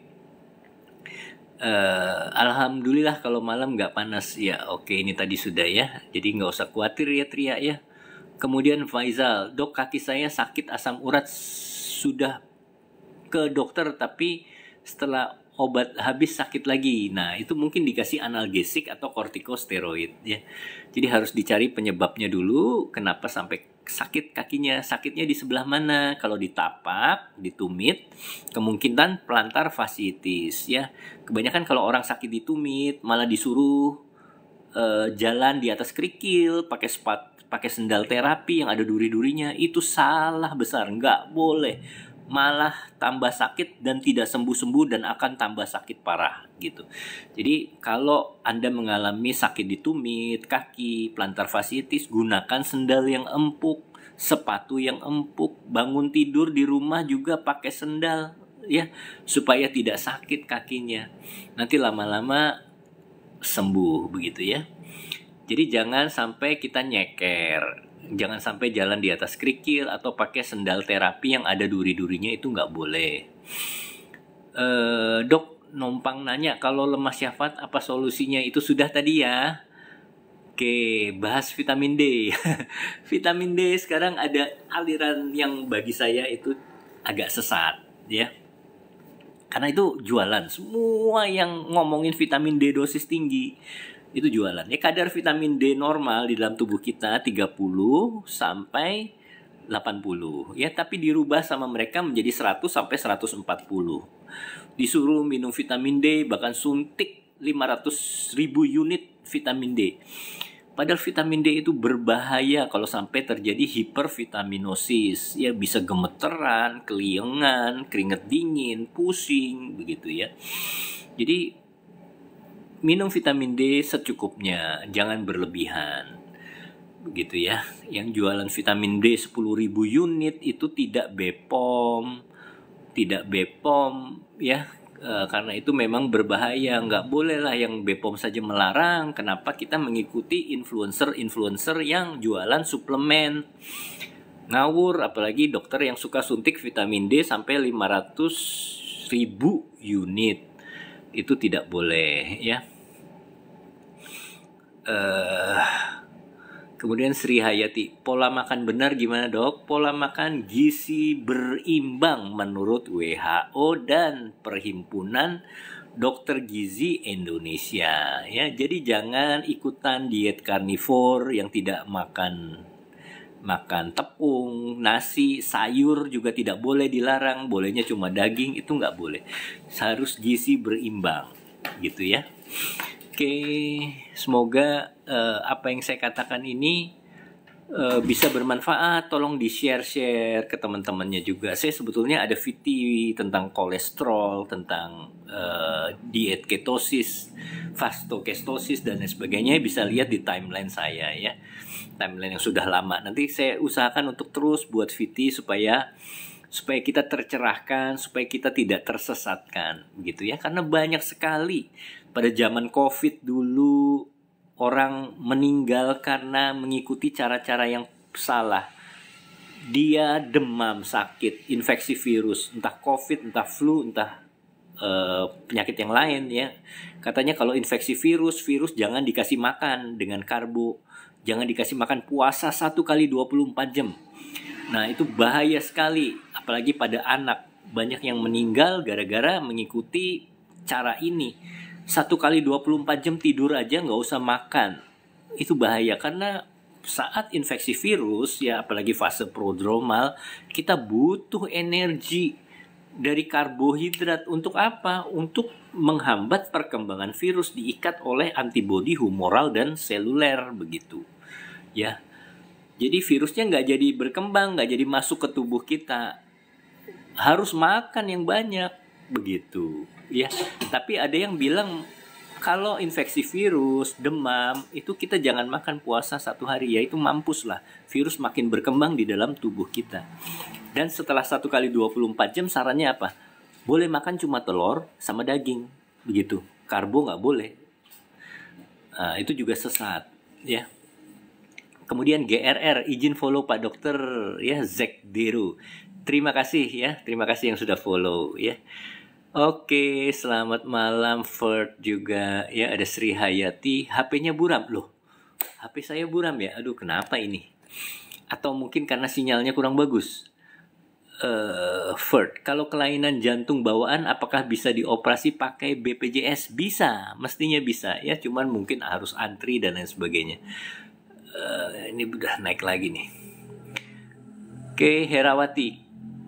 Alhamdulillah kalau malam nggak panas ya. Oke, ini tadi sudah ya. Jadi nggak usah khawatir ya Tria ya. Kemudian Faizal, dok kaki saya sakit asam urat, sudah ke dokter tapi setelah obat habis sakit lagi. Nah itu mungkin dikasih analgesik atau kortikosteroid ya. Jadi harus dicari penyebabnya dulu, kenapa sampai sakit kakinya, sakitnya di sebelah mana. Kalau di tapak, di tumit, kemungkinan plantar fasciitis ya. Kebanyakan kalau orang sakit di tumit malah disuruh jalan di atas kerikil, pakai sendal terapi yang ada duri-durinya. Itu salah besar, nggak boleh, malah tambah sakit dan tidak sembuh-sembuh dan akan tambah sakit parah gitu. Jadi kalau Anda mengalami sakit di tumit, kaki, plantar fasciitis, gunakan sendal yang empuk, sepatu yang empuk, bangun tidur di rumah juga pakai sendal ya, supaya tidak sakit kakinya. Nanti lama-lama sembuh begitu ya. Jadi jangan sampai kita nyeker, jangan sampai jalan di atas kerikil atau pakai sendal terapi yang ada duri-durinya, itu nggak boleh. Dok, numpang nanya kalau lemas syahwat apa solusinya, itu sudah tadi ya. Oke, bahas vitamin D. Vitamin D sekarang ada aliran yang bagi saya itu agak sesat ya. Karena itu jualan, semua yang ngomongin vitamin D dosis tinggi itu jualan. Ya kadar vitamin D normal di dalam tubuh kita 30 sampai 80 ya, tapi dirubah sama mereka menjadi 100 sampai 140. Disuruh minum vitamin D, bahkan suntik 500.000 unit vitamin D. Padahal vitamin D itu berbahaya kalau sampai terjadi hipervitaminosis. Ya bisa gemeteran, keliengan, keringat dingin, pusing begitu ya. Jadi minum vitamin D secukupnya, jangan berlebihan. Begitu ya. Yang jualan vitamin D 10.000 unit itu tidak BPOM ya. Karena itu memang berbahaya, nggak boleh lah yang BPOM saja melarang. Kenapa kita mengikuti influencer yang jualan suplemen? Ngawur, apalagi dokter yang suka suntik vitamin D sampai 500.000 unit. Itu tidak boleh ya. Kemudian Sri Hayati, pola makan benar gimana dok? Pola makan gizi berimbang menurut WHO dan Perhimpunan Dokter Gizi Indonesia ya. Jadi jangan ikutan diet karnivor yang tidak makan tepung, nasi, sayur juga tidak boleh, dilarang. Bolehnya cuma daging, itu nggak boleh. Harus gizi berimbang gitu ya. Oke, semoga apa yang saya katakan ini bisa bermanfaat. Tolong di-share ke teman-temannya juga. Saya sebetulnya ada VT tentang kolesterol, tentang diet ketosis, fastoketosis dan lain sebagainya. Bisa lihat di timeline saya ya, timeline yang sudah lama. Nanti saya usahakan untuk terus buat VT supaya kita tercerahkan, supaya kita tidak tersesatkan begitu ya. Karena banyak sekali pada zaman COVID dulu orang meninggal karena mengikuti cara-cara yang salah. Dia demam, sakit, infeksi virus, entah COVID, entah flu, entah penyakit yang lain ya. Katanya kalau infeksi virus jangan dikasih makan dengan karbo, jangan dikasih makan puasa 1 kali 24 jam. Nah itu bahaya sekali, apalagi pada anak. Banyak yang meninggal gara-gara mengikuti cara ini. 1 kali 24 jam tidur aja nggak usah makan. Itu bahaya karena saat infeksi virus ya apalagi fase prodromal kita butuh energi dari karbohidrat untuk apa? Untuk menghambat perkembangan virus diikat oleh antibodi humoral dan seluler begitu. Ya. Jadi virusnya nggak jadi berkembang, nggak jadi masuk ke tubuh kita. Harus makan yang banyak begitu. Ya. Tapi ada yang bilang kalau infeksi virus, demam, itu kita jangan makan puasa 1 hari, ya itu mampus lah. Virus makin berkembang di dalam tubuh kita. Dan setelah 1 kali 24 jam sarannya apa? Boleh makan cuma telur sama daging, begitu. Karbo nggak boleh. Nah, itu juga sesat, ya. Kemudian GRR, izin follow Pak Dokter, ya Zack Deru. Terima kasih ya, terima kasih yang sudah follow ya. Oke, selamat malam Ferd juga. Ya, ada Sri Hayati. HP-nya buram. Loh, HP saya buram ya? Aduh, kenapa ini? Atau mungkin karena sinyalnya kurang bagus. Ferd, kalau kelainan jantung bawaan apakah bisa dioperasi pakai BPJS? Bisa, mestinya bisa. Ya, cuman mungkin harus antri dan lain sebagainya. Ini udah naik lagi nih. Oke, Herawati.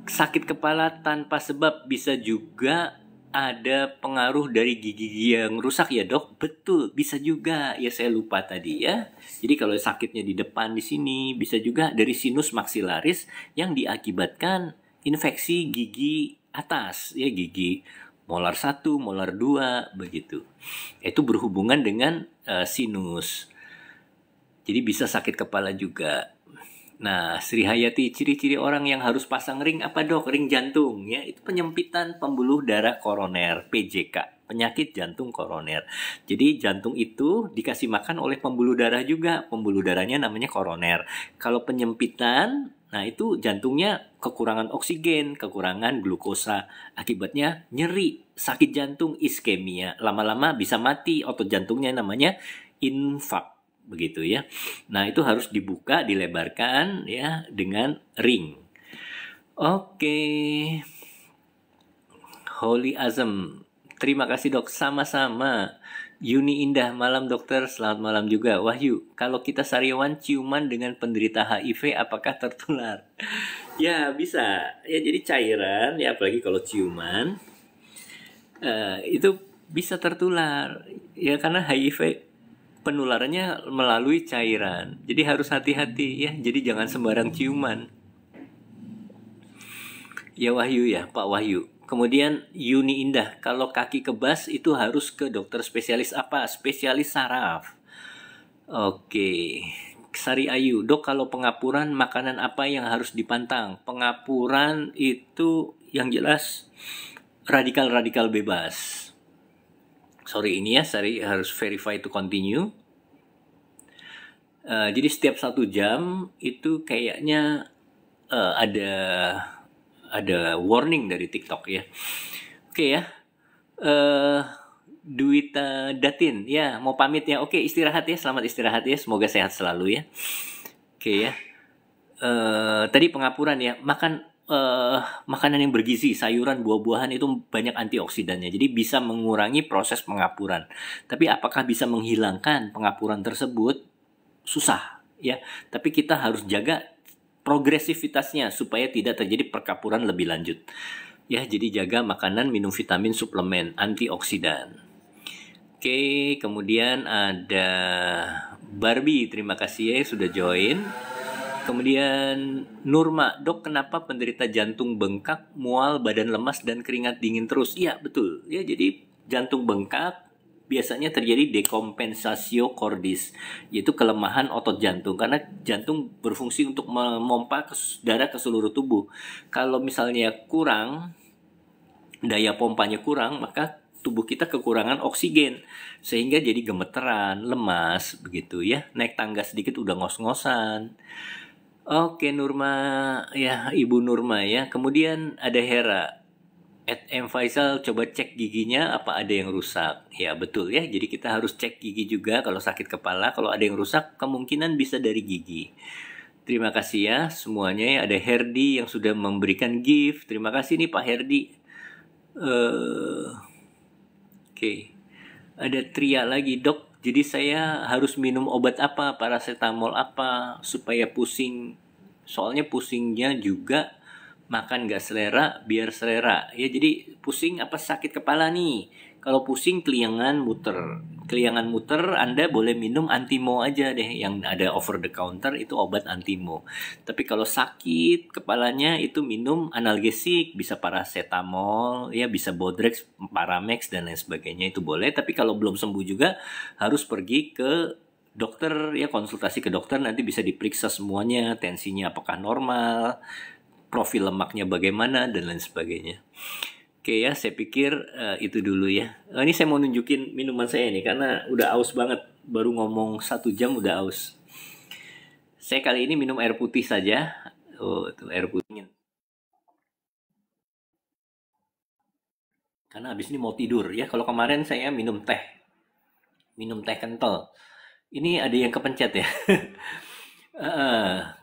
Sakit kepala tanpa sebab bisa juga ada pengaruh dari gigi yang rusak ya dok? Betul, bisa juga. Ya saya lupa tadi ya. Jadi kalau sakitnya di depan di sini bisa juga dari sinus maksilaris yang diakibatkan infeksi gigi atas ya, gigi molar 1, molar 2 begitu. Itu berhubungan dengan sinus. Jadi bisa sakit kepala juga. Nah, Sri Hayati, ciri-ciri orang yang harus pasang ring apa dok? Ring jantung ya, itu penyempitan pembuluh darah koroner, PJK, penyakit jantung koroner. Jadi jantung itu dikasih makan oleh pembuluh darah juga, pembuluh darahnya namanya koroner. Kalau penyempitan, nah itu jantungnya kekurangan oksigen, kekurangan glukosa, akibatnya nyeri, sakit jantung, iskemia, lama-lama bisa mati, otot jantungnya namanya infark. Begitu ya. Nah, itu harus dibuka, dilebarkan ya dengan ring. Oke. Holy Azam. Terima kasih dok, sama-sama. Yuni Indah, malam dokter, selamat malam juga. Wahyu, kalau kita sariawan ciuman dengan penderita HIV apakah tertular? Ya, bisa. Ya, jadi cairan ya apalagi kalau ciuman itu bisa tertular. Ya karena HIV penularannya melalui cairan. Jadi harus hati-hati ya. Jadi jangan sembarang ciuman. Ya Wahyu ya, Pak Wahyu. Kemudian Yuni Indah, kalau kaki kebas itu harus ke dokter spesialis apa? Spesialis saraf. Oke. Sari Ayu, dok kalau pengapuran makanan apa yang harus dipantang? Pengapuran itu yang jelas radikal-radikal bebas. Sorry ini ya, Sari harus verify to continue. Jadi setiap 1 jam itu kayaknya ada warning dari TikTok ya. Oke ya. Duita Datin ya mau pamit ya. Oke, istirahat ya, selamat istirahat ya, semoga sehat selalu ya. Oke ya. Tadi pengapuran ya, makanan yang bergizi, sayuran, buah-buahan itu banyak antioksidannya. Jadi bisa mengurangi proses pengapuran. Tapi apakah bisa menghilangkan pengapuran tersebut? Susah, ya. Tapi kita harus jaga progresivitasnya supaya tidak terjadi perkapuran lebih lanjut. Ya, jadi jaga makanan, minum vitamin, suplemen, antioksidan. Oke, kemudian ada Barbie, terima kasih ya sudah join. Kemudian Nurma, dok kenapa penderita jantung bengkak, mual, badan lemas, dan keringat dingin terus? Iya betul, ya jadi jantung bengkak biasanya terjadi dekompensatio cordis, yaitu kelemahan otot jantung. Karena jantung berfungsi untuk memompa darah ke seluruh tubuh. Kalau misalnya kurang, daya pompanya kurang, maka tubuh kita kekurangan oksigen sehingga jadi gemeteran, lemas begitu ya. Naik tangga sedikit udah ngos-ngosan. Oke Nurma, ya Ibu Nurma ya. Kemudian ada Hera, M. Faisal, coba cek giginya apa ada yang rusak. Ya betul ya, jadi kita harus cek gigi juga kalau sakit kepala. Kalau ada yang rusak kemungkinan bisa dari gigi. Terima kasih ya semuanya ya. Ada Herdi yang sudah memberikan gift. Terima kasih nih Pak Herdi. Oke. Ada tria lagi, dok. Jadi saya harus minum obat apa, paracetamol apa, supaya pusing. Soalnya pusingnya juga makan gak selera, biar selera. Ya jadi pusing apa sakit kepala nih. Kalau pusing keliangan muter. Keliangan muter Anda boleh minum Antimo aja deh. Yang ada over the counter itu obat Antimo. Tapi kalau sakit kepalanya itu minum analgesik. Bisa paracetamol, ya bisa Bodrex, Paramex dan lain sebagainya itu boleh. Tapi kalau belum sembuh juga harus pergi ke dokter, ya konsultasi ke dokter, nanti bisa diperiksa semuanya, tensinya apakah normal, profil lemaknya bagaimana dan lain sebagainya. Oke ya, saya pikir itu dulu ya. Ini saya mau nunjukin minuman saya nih karena udah aus banget. Baru ngomong 1 jam udah aus. Saya kali ini minum air putih saja. Oh, itu air putih. Karena habis ini mau tidur ya. Kalau kemarin saya minum teh kental. Ini ada yang kepencet ya.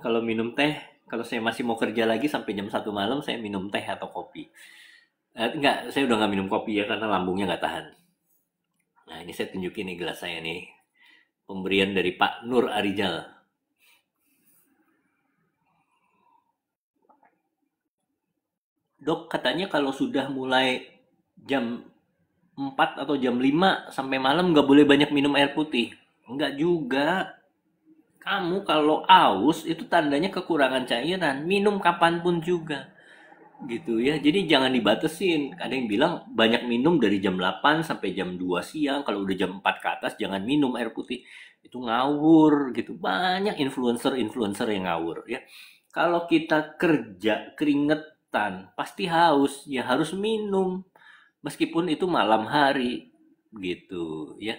Kalau minum teh, kalau saya masih mau kerja lagi sampai jam 1 malam, saya minum teh atau kopi. Enggak, saya udah nggak minum kopi ya karena lambungnya nggak tahan. Nah, ini saya tunjukin nih gelas saya nih. Pemberian dari Pak Nur Arijal. Dok, katanya kalau sudah mulai jam 4 atau jam 5 sampai malam nggak boleh banyak minum air putih. Enggak juga. Kamu kalau aus itu tandanya kekurangan cairan. Minum kapanpun juga. Gitu ya. Jadi jangan dibatesin. Ada yang bilang banyak minum dari jam 8 sampai jam 2 siang. Kalau udah jam 4 ke atas jangan minum air putih. Itu ngawur gitu. Banyak influencer-influencer yang ngawur ya. Kalau kita kerja keringetan, pasti haus, ya harus minum meskipun itu malam hari gitu ya.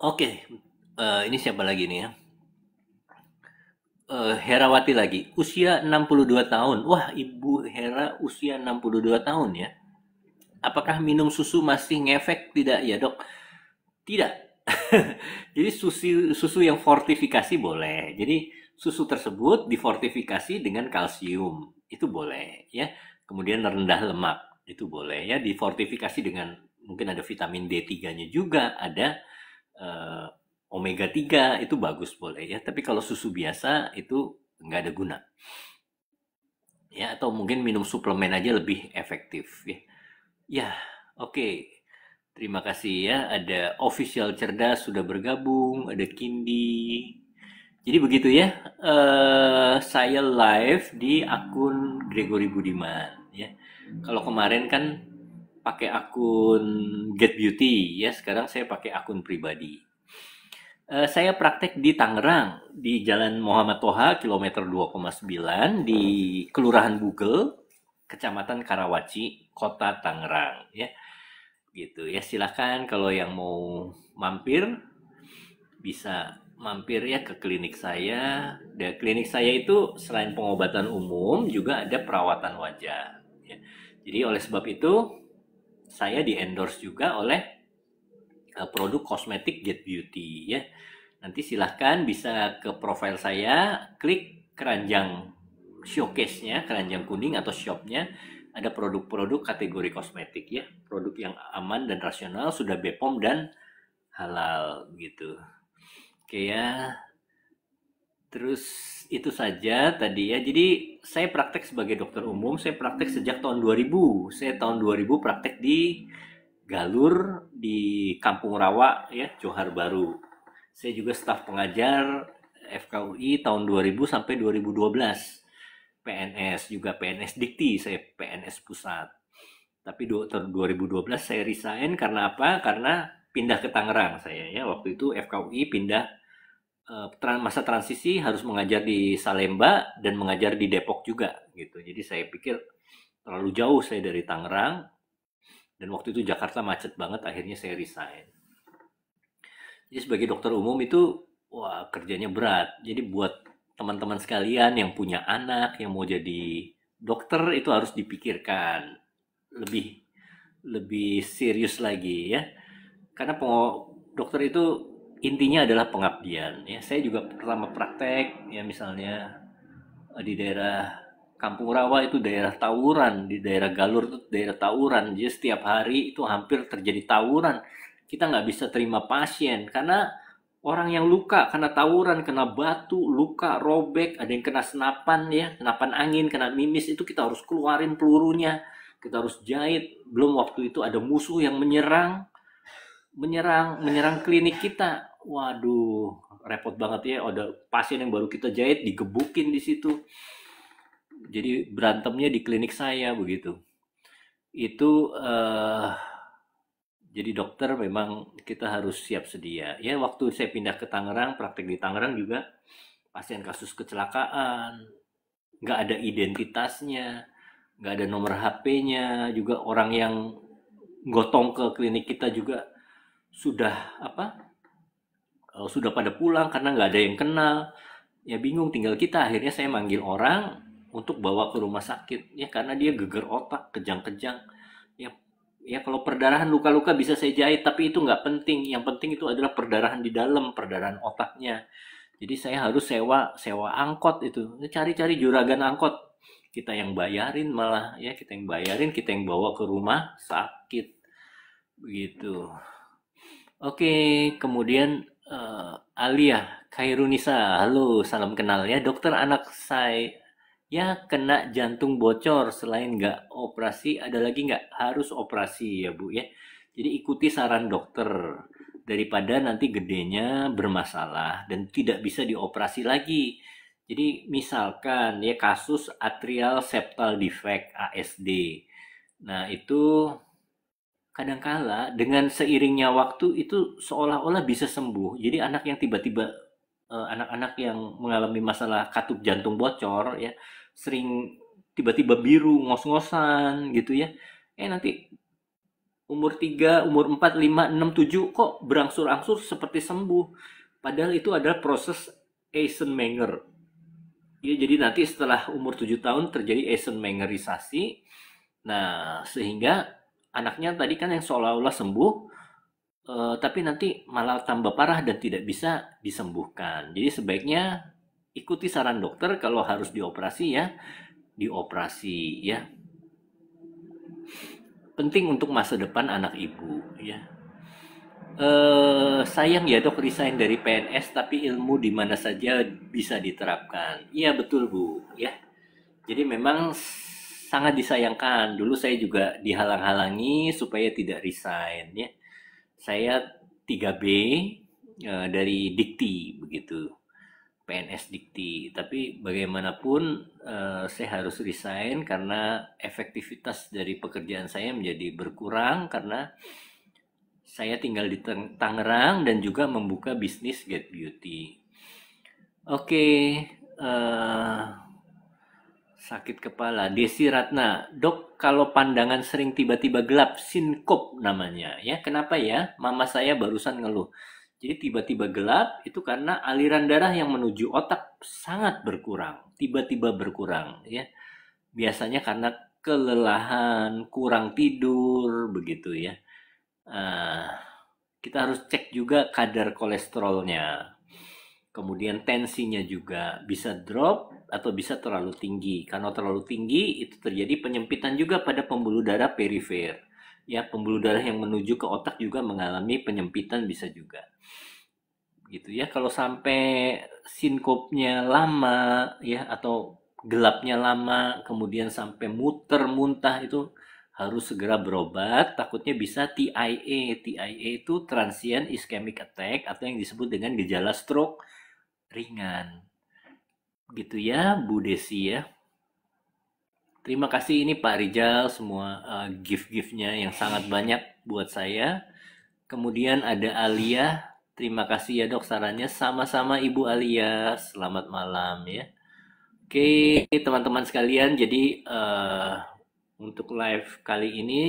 Oke, ini siapa lagi nih ya? Herawati lagi, usia 62 tahun. Wah, Ibu Hera usia 62 tahun ya. Apakah minum susu masih ngefek? Tidak ya, Dok. Tidak. Jadi susu yang fortifikasi boleh. Jadi susu tersebut difortifikasi dengan kalsium. Itu boleh ya. Kemudian rendah lemak. Itu boleh ya. Difortifikasi dengan mungkin ada vitamin D3-nya juga, ada eh, omega 3 itu bagus boleh ya. Tapi kalau susu biasa itu nggak ada guna. Ya, atau mungkin minum suplemen aja lebih efektif ya. Ya, oke. Terima kasih ya. Ada official cerdas sudah bergabung, ada Kindi. Jadi begitu ya. Saya live di akun Gregory Budiman ya. Kalau kemarin kan pakai akun Get Beauty ya, sekarang saya pakai akun pribadi. Saya praktek di Tangerang, di Jalan Muhammad Toha, kilometer 2,9, di Kelurahan Bugel, Kecamatan Karawaci, Kota Tangerang ya. Gitu ya, silakan kalau yang mau mampir bisa mampir ya ke klinik saya. Dan klinik saya itu selain pengobatan umum juga ada perawatan wajah ya. Jadi oleh sebab itu saya di endorse juga oleh produk kosmetik Get Beauty ya. Nanti silahkan bisa ke profil saya, klik keranjang showcase-nya, keranjang kuning atau shop-nya, ada produk-produk kategori kosmetik ya, produk yang aman dan rasional, sudah BPOM dan halal gitu. Oke ya, terus itu saja tadi ya. Jadi saya praktek sebagai dokter umum, saya praktek sejak tahun 2000. Saya tahun 2000 praktek di Galur di Kampung Rawa ya, Johar Baru. Saya juga staf pengajar FKUI tahun 2000 sampai 2012. PNS juga PNS Dikti, saya PNS pusat. Tapi tahun 2012 saya resign karena apa? Karena pindah ke Tangerang saya ya. Waktu itu FKUI pindah masa transisi harus mengajar di Salemba dan mengajar di Depok juga gitu. Jadi saya pikir terlalu jauh saya dari Tangerang dan waktu itu Jakarta macet banget, akhirnya saya resign. Jadi sebagai dokter umum itu wah kerjanya berat. Jadi buat teman-teman sekalian yang punya anak yang mau jadi dokter itu harus dipikirkan lebih lebih serius lagi ya. Karena dokter itu intinya adalah pengabdian ya. Saya juga pertama praktek ya misalnya di daerah Kampung Rawa itu daerah tawuran, di daerah Galur itu daerah tawuran. Jadi setiap hari itu hampir terjadi tawuran. Kita nggak bisa terima pasien karena orang yang luka karena tawuran, kena batu, luka, robek, ada yang kena senapan ya, senapan angin, kena mimis itu kita harus keluarin pelurunya, kita harus jahit. Belum waktu itu ada musuh yang menyerang klinik kita. Waduh, repot banget ya. Ada pasien yang baru kita jahit digebukin di situ. Jadi berantemnya di klinik saya begitu. Itu jadi dokter memang kita harus siap sedia. Ya waktu saya pindah ke Tangerang, praktek di Tangerang juga pasien kasus kecelakaan, nggak ada identitasnya, nggak ada nomor HP-nya, juga orang yang gotong ke klinik kita juga sudah sudah pada pulang karena nggak ada yang kenal. Ya bingung tinggal kita. Akhirnya saya manggil orang untuk bawa ke rumah sakit ya karena dia geger otak, kejang-kejang. Ya ya kalau perdarahan luka-luka bisa saya jahit tapi itu nggak penting. Yang penting itu adalah perdarahan di dalam, perdarahan otaknya. Jadi saya harus sewa angkot itu. Cari-cari juragan angkot. Kita yang bayarin malah ya, kita yang bayarin, kita yang bawa ke rumah sakit. Begitu. Oke, kemudian Alia Khairunisa, halo, salam kenal ya. Dokter, anak saya ya kena jantung bocor, selain nggak operasi, ada lagi nggak? Harus operasi ya Bu ya. Jadi ikuti saran dokter, daripada nanti gedenya bermasalah dan tidak bisa dioperasi lagi. Jadi misalkan ya kasus atrial septal defect ASD. Nah, itu kadangkala dengan seiringnya waktu itu seolah-olah bisa sembuh. Jadi anak-anak yang mengalami masalah katup jantung bocor ya sering tiba-tiba biru, ngos-ngosan gitu ya. Nanti umur 3, umur 4, 5, 6, 7 kok berangsur-angsur seperti sembuh. Padahal itu adalah proses Eisenmenger. Ya, jadi nanti setelah umur 7 tahun terjadi Eisenmengerisasi. Nah, sehingga anaknya tadi kan yang seolah-olah sembuh, tapi nanti malah tambah parah dan tidak bisa disembuhkan. Jadi sebaiknya ikuti saran dokter, kalau harus dioperasi ya dioperasi ya. Penting untuk masa depan anak ibu ya. Sayang ya Dok, resign dari PNS tapi ilmu di mana saja bisa diterapkan. Iya betul Bu ya. Jadi memang sangat disayangkan. Dulu saya juga dihalang-halangi supaya tidak resign ya. Saya 3B dari Dikti begitu. PNS Dikti. Tapi bagaimanapun saya harus resign karena efektivitas dari pekerjaan saya menjadi berkurang karena saya tinggal di Tangerang dan juga membuka bisnis Get Beauty. Oke, sakit kepala. Desi Ratna, Dok, kalau pandangan sering tiba-tiba gelap, sinkop namanya. Ya, kenapa ya? Mama saya barusan ngeluh. Jadi tiba-tiba gelap itu karena aliran darah yang menuju otak sangat berkurang, tiba-tiba berkurang. Ya, biasanya karena kelelahan, kurang tidur, begitu ya. Kita harus cek juga kadar kolesterolnya. Kemudian tensinya juga bisa drop atau bisa terlalu tinggi. Karena terlalu tinggi itu terjadi penyempitan juga pada pembuluh darah perifer. Ya, pembuluh darah yang menuju ke otak juga mengalami penyempitan bisa juga. Gitu ya. Kalau sampai sinkopnya lama ya atau gelapnya lama, kemudian sampai muter muntah, itu harus segera berobat, takutnya bisa TIA. TIA itu transient ischemic attack atau yang disebut dengan gejala stroke ringan. Gitu ya Bu Desi ya. Terima kasih ini Pak Rijal semua gift-giftnya yang sangat banyak buat saya. Kemudian ada Alia, terima kasih ya Dok sarannya. Sama-sama Ibu Alia, selamat malam ya. Oke teman-teman sekalian, jadi untuk live kali ini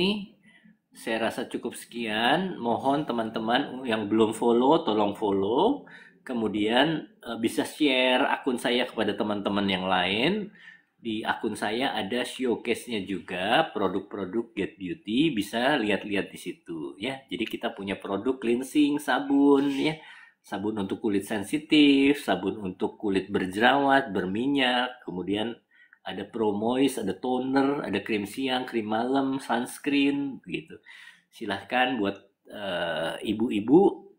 saya rasa cukup sekian. Mohon teman-teman yang belum follow tolong follow. Kemudian bisa share akun saya kepada teman-teman yang lain. Di akun saya ada showcase-nya juga, produk-produk Get Beauty, bisa lihat-lihat di situ ya. Jadi kita punya produk cleansing, sabun ya. Sabun untuk kulit sensitif, sabun untuk kulit berjerawat, berminyak, kemudian Ada Pro Moist, ada toner, ada krim siang, krim malam, sunscreen gitu. Silahkan buat ibu-ibu,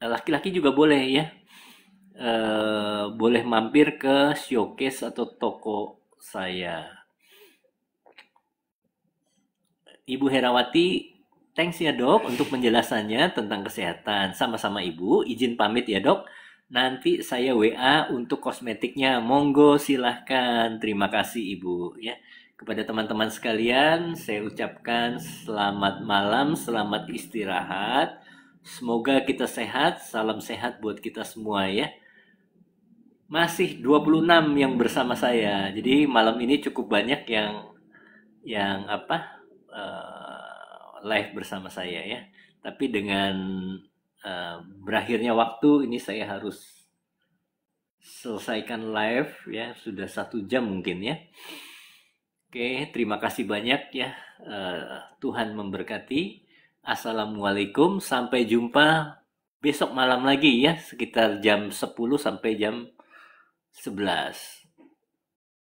laki-laki juga boleh ya. Boleh mampir ke showcase atau toko saya. Ibu Herawati, thanks ya dok untuk penjelasannya tentang kesehatan. Sama-sama ibu, izin pamit ya dok. Nanti saya WA untuk kosmetiknya. Monggo silahkan. Terima kasih ibu ya. Kepada teman-teman sekalian, saya ucapkan selamat malam, selamat istirahat. Semoga kita sehat, salam sehat buat kita semua ya. Masih 26 yang bersama saya. Jadi malam ini cukup banyak yang live bersama saya ya. Tapi dengan berakhirnya waktu ini saya harus selesaikan live ya, sudah 1 jam mungkin ya. Oke, terima kasih banyak ya. Tuhan memberkati. Assalamualaikum, sampai jumpa besok malam lagi ya, sekitar jam 10 sampai jam 11.